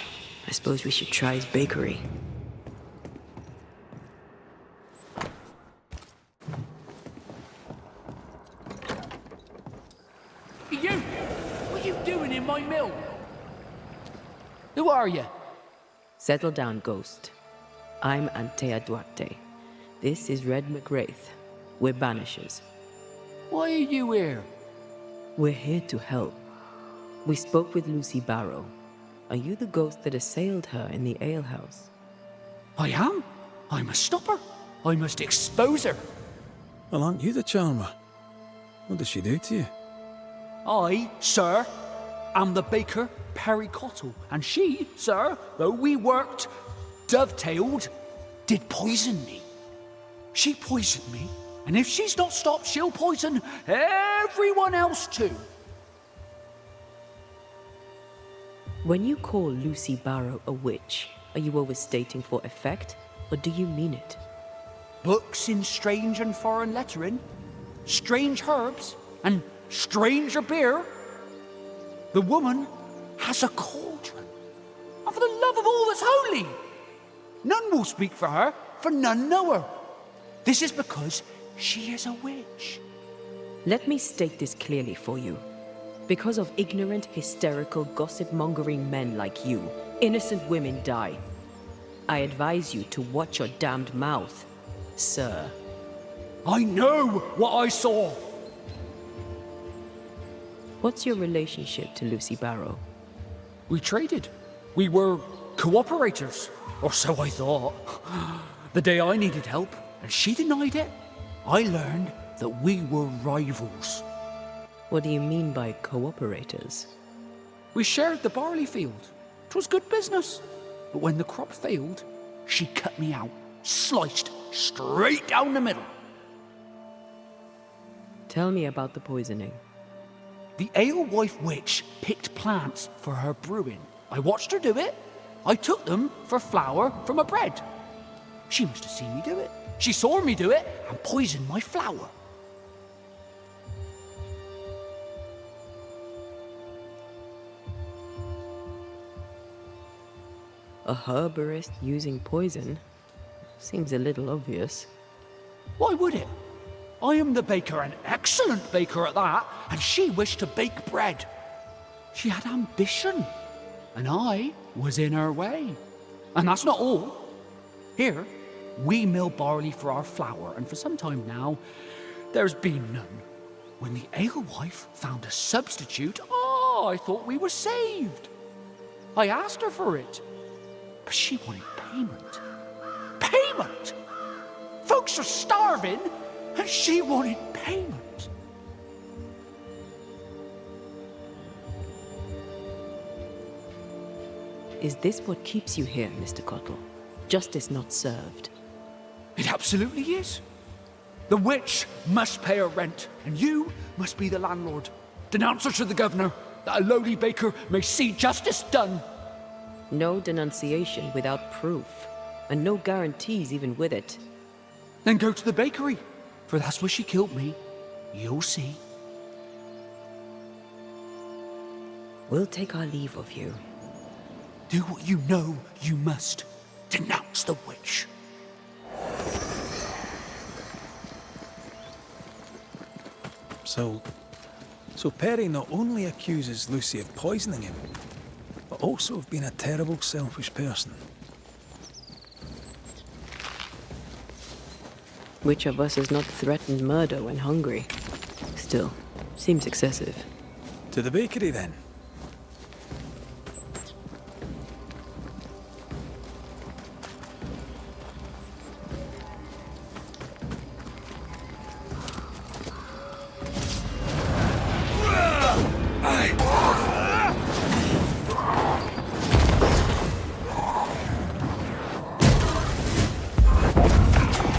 I suppose we should try his bakery. You! What are you doing in my mill? Who are you? Settle down, Ghost. I'm Antea Duarte. This is Red McWraith. We're Banishers. Why are you here? We're here to help. We spoke with Lucy Barrow. Are you the ghost that assailed her in the alehouse? I am. I must stop her. I must expose her. Well, aren't you the charmer? What did she do to you? I, sir, am the baker Perry Cottle, and she, sir, though we worked dovetailed, did poison me. She poisoned me, and if she's not stopped, she'll poison everyone else too. When you call Lucy Barrow a witch, are you overstating for effect, or do you mean it? Books in strange and foreign lettering, strange herbs, and stranger beer. The woman has a cauldron, and for the love of all that's holy, none will speak for her, for none know her. This is because she is a witch. Let me state this clearly for you. Because of ignorant, hysterical, gossip-mongering men like you, innocent women die. I advise you to watch your damned mouth, sir. I know what I saw. What's your relationship to Lucy Barrow? We traded. We were cooperators, or so I thought. The day I needed help, and she denied it, I learned that we were rivals. What do you mean by cooperators? We shared the barley field. 'Twas good business. But when the crop failed, she cut me out, sliced straight down the middle. Tell me about the poisoning. The alewife witch picked plants for her brewing. I watched her do it. I took them for flour from her bread. She must have seen me do it. She saw me do it and poisoned my flour. A herborist using poison? Seems a little obvious. Why would it? I am the baker, an excellent baker at that, and she wished to bake bread. She had ambition, and I was in her way. And that's not all. Here, we mill barley for our flour, and for some time now, there's been none. When the alewife found a substitute, I thought we were saved. I asked her for it, but she wanted payment. Payment! Folks are starving, and she wanted payment. Is this what keeps you here, Mr. Cottle? Justice not served. It absolutely is. The witch must pay her rent, and you must be the landlord. Denounce her to the governor, that a lowly baker may see justice done. No denunciation without proof, and no guarantees even with it. Then go to the bakery, for that's where she killed me. You'll see. We'll take our leave of you. Do what you know you must. Denounce the witch. So Perry not only accuses Lucy of poisoning him, but also of being a terrible, selfish person. Which of us has not threatened murder when hungry? Still, seems excessive. To the bakery, then.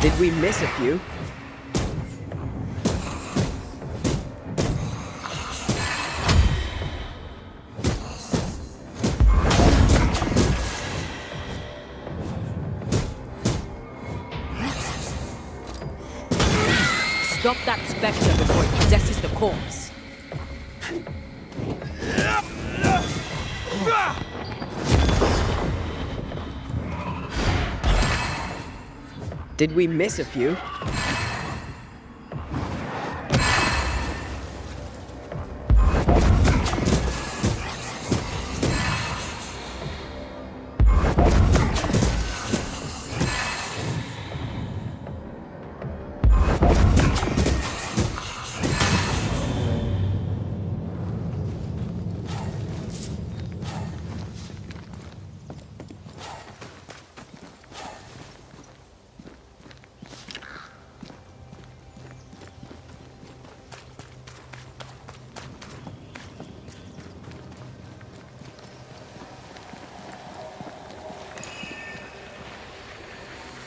Did we miss a few? Stop that spectre before it possesses the corpse. Did we miss a few?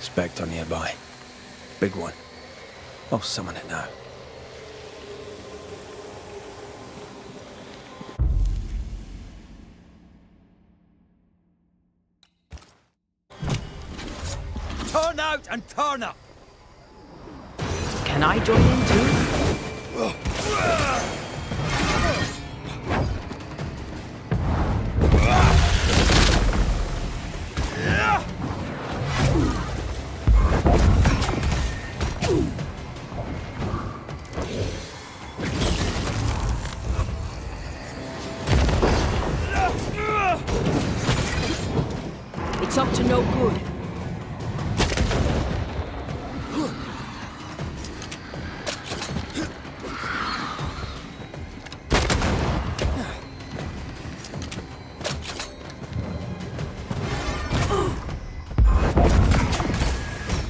Spectre nearby. Big one. I'll summon it now. Turn out and turn up! Can I join in too? It's up to no good.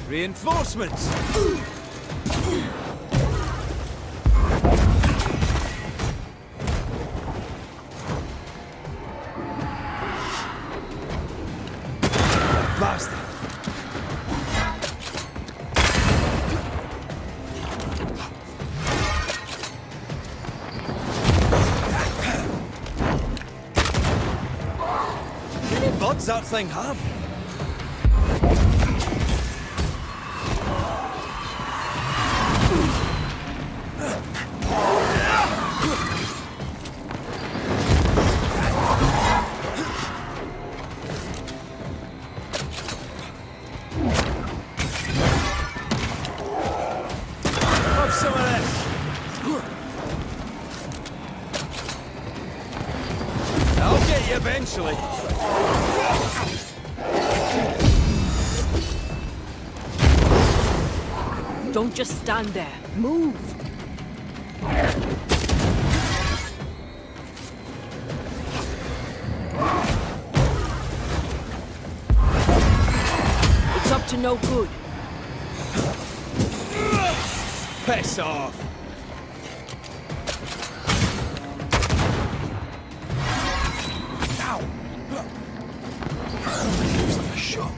Reinforcements! Bastard! How many buds that thing have? Don't just stand there. Move! It's up to no good. Piss off! Ow! It was like a shot.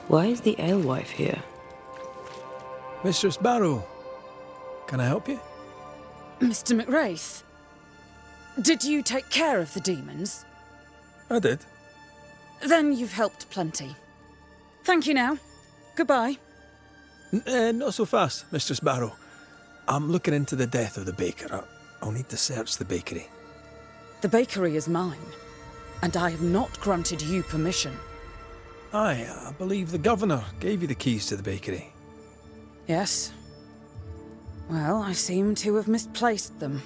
Why is the alewife here? Mistress Barrow, can I help you? Mr. McWraith, did you take care of the demons? I did. Then you've helped plenty. Thank you now. Goodbye. Not so fast, Mistress Barrow. I'm looking into the death of the baker. I'll need to search the bakery. The bakery is mine, and I have not granted you permission. Aye, I believe the governor gave you the keys to the bakery. Yes. Well, I seem to have misplaced them.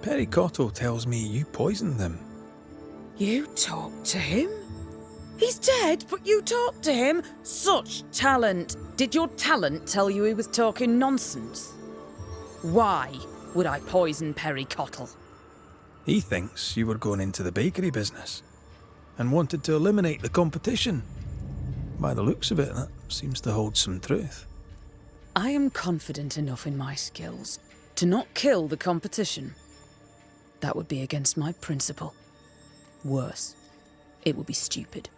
Perry Cotto tells me you poisoned them. You talked to him? He's dead, but you talked to him? Such talent! Did your talent tell you he was talking nonsense? Why would I poison Perry Cottle? He thinks you were going into the bakery business and wanted to eliminate the competition. By the looks of it, that seems to hold some truth. I am confident enough in my skills to not kill the competition. That would be against my principle. Worse, it would be stupid.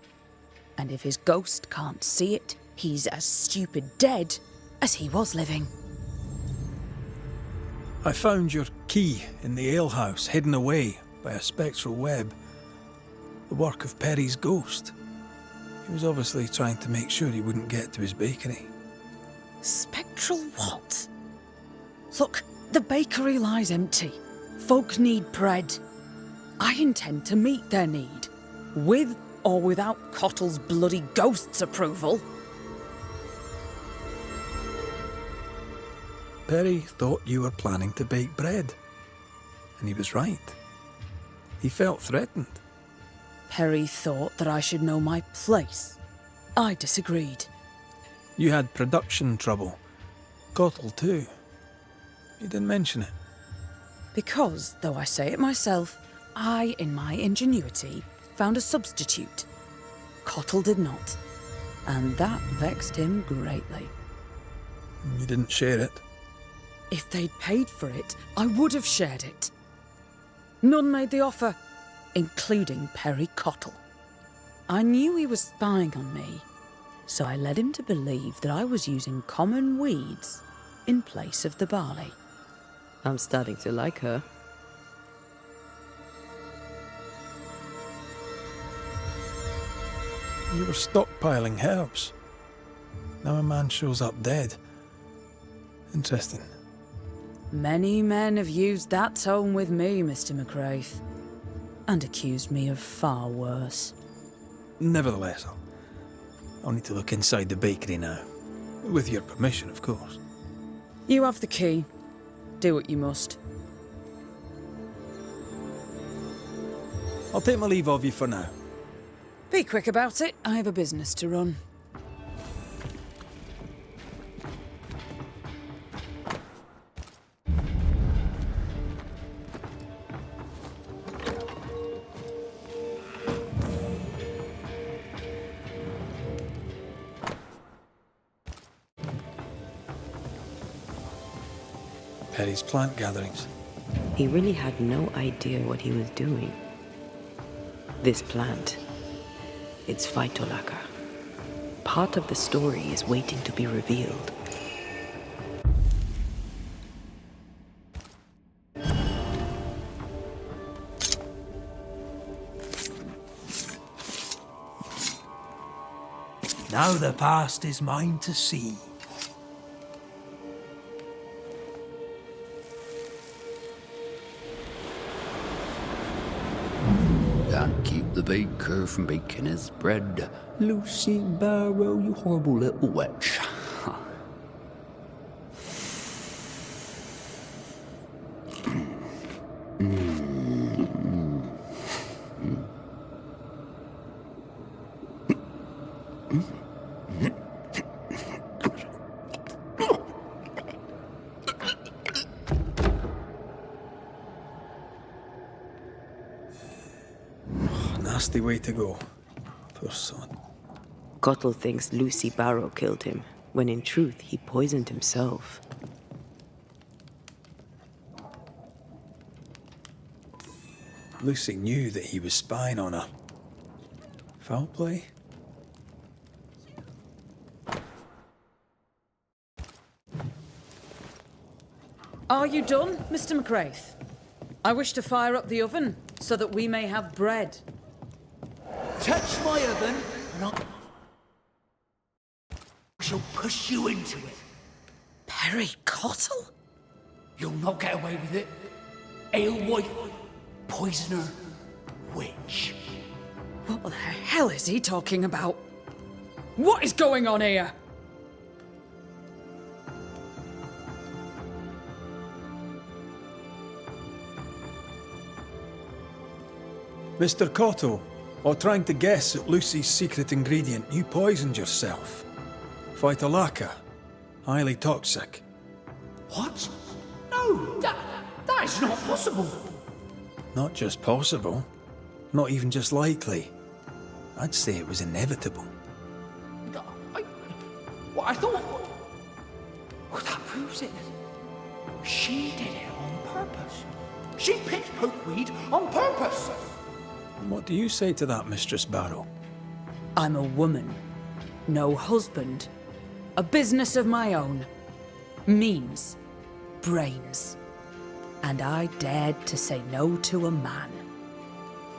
And if his ghost can't see it, he's as stupid dead as he was living. I found your key in the alehouse, hidden away by a spectral web. The work of Perry's ghost. He was obviously trying to make sure he wouldn't get to his bakery. Spectral what? Look, the bakery lies empty. Folk need bread. I intend to meet their need, with or without Cottle's bloody ghost's approval. Perry thought you were planning to bake bread. And he was right. He felt threatened. Perry thought that I should know my place. I disagreed. You had production trouble. Cottle too. You didn't mention it. Because, though I say it myself, I, in my ingenuity, found a substitute. Cottle did not, and that vexed him greatly. You didn't share it. If they'd paid for it, I would have shared it. None made the offer, including Perry Cottle. I knew he was spying on me, so I led him to believe that I was using common weeds in place of the barley. I'm starting to like her. You were stockpiling herbs. Now a man shows up dead. Interesting. Many men have used that tone with me, Mr. McCraith, and accused me of far worse. Nevertheless, I'll need to look inside the bakery now. With your permission, of course. You have the key. Do what you must. I'll take my leave of you for now. Be quick about it. I have a business to run. Perry's plant gatherings. He really had no idea what he was doing. This plant, it's phytolacca. Part of the story is waiting to be revealed. Now the past is mine to see. Can't keep the baker from baking his bread. Lucy Barrow, you horrible little witch. Nasty way to go. Poor son. Cottle thinks Lucy Barrow killed him, when in truth he poisoned himself. Lucy knew that he was spying on her. Foul play? Are you done, Mr. McCraith? I wish to fire up the oven so that we may have bread. Touch my oven, and I shall push you into it. Perry Cottle? You'll not get away with it. Alewife, poisoner, witch. What the hell is he talking about? What is going on here? Mr. Cottle, while trying to guess at Lucy's secret ingredient, you poisoned yourself. Phytolacca. Highly toxic. What? No, that is not possible. Not just possible. Not even just likely. I'd say it was inevitable. I thought... Well, that proves it. She did it on purpose. She picked pokeweed on purpose. What do you say to that, Mistress Barrow? I'm a woman. No husband. A business of my own. Means. Brains. And I dared to say no to a man.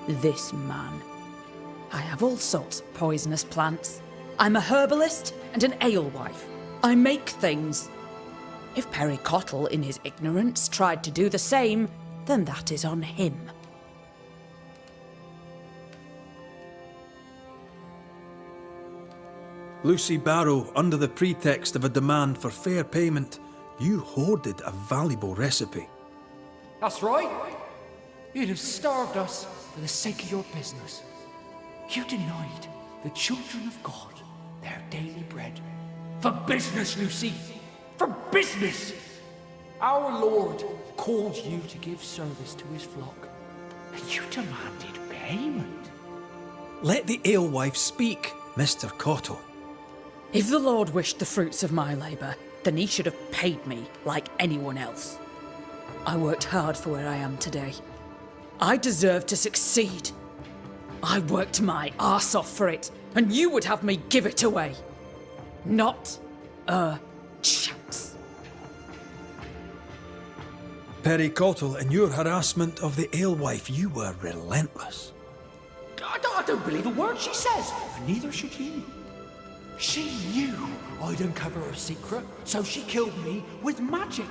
This man. I have all sorts of poisonous plants. I'm a herbalist and an alewife. I make things. If Perry Cottle, in his ignorance, tried to do the same, then that is on him. Lucy Barrow, under the pretext of a demand for fair payment, you hoarded a valuable recipe. That's right. You'd have starved us for the sake of your business. You denied the children of God their daily bread. For business, Lucy! For business! Our Lord called you to give service to his flock, and you demanded payment. Let the alewife speak, Mr. Cottle. If the Lord wished the fruits of my labour, then he should have paid me like anyone else. I worked hard for where I am today. I deserve to succeed. I worked my arse off for it, and you would have me give it away. Not a chance. Perry Cottle, in your harassment of the alewife, you were relentless. I don't believe a word she says, and neither should you. She knew I'd uncover her secret, so she killed me with magic.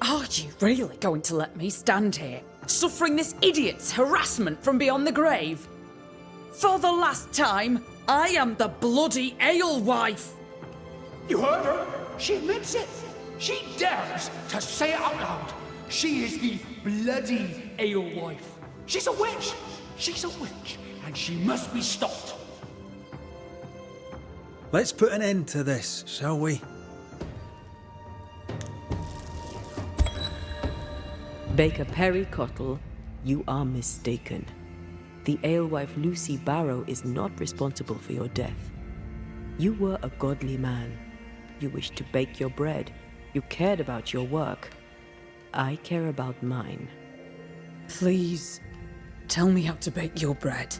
Are you really going to let me stand here, suffering this idiot's harassment from beyond the grave? For the last time, I am the bloody alewife! You heard her? She admits it. She dares to say it out loud. She is the bloody alewife. She's a witch. She's a witch, and she must be stopped. Let's put an end to this, shall we? Baker Perry Cottle, you are mistaken. The alewife Lucy Barrow is not responsible for your death. You were a godly man. You wished to bake your bread. You cared about your work. I care about mine. Please, tell me how to bake your bread.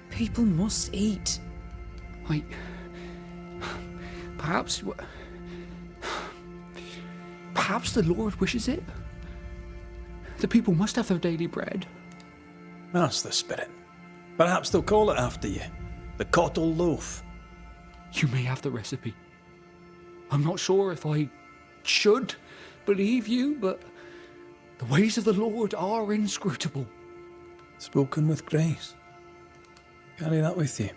People must eat. Perhaps the Lord wishes it. The people must have their daily bread. That's the spirit. Perhaps they'll call it after you. The Cottle Loaf. You may have the recipe. I'm not sure if I should believe you, but the ways of the Lord are inscrutable. Spoken with grace. Carry that with you.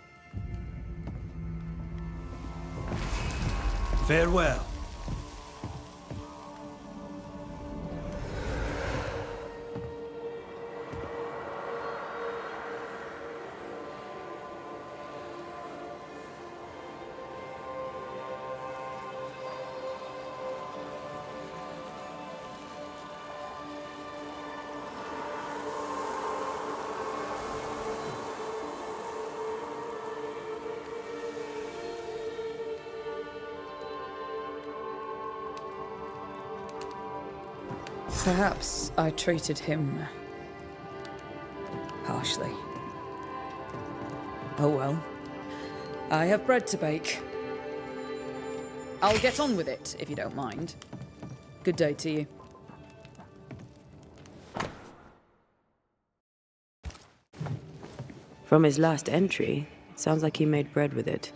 Farewell. Perhaps I treated him harshly. Oh well. I have bread to bake. I'll get on with it, if you don't mind. Good day to you. From his last entry, it sounds like he made bread with it.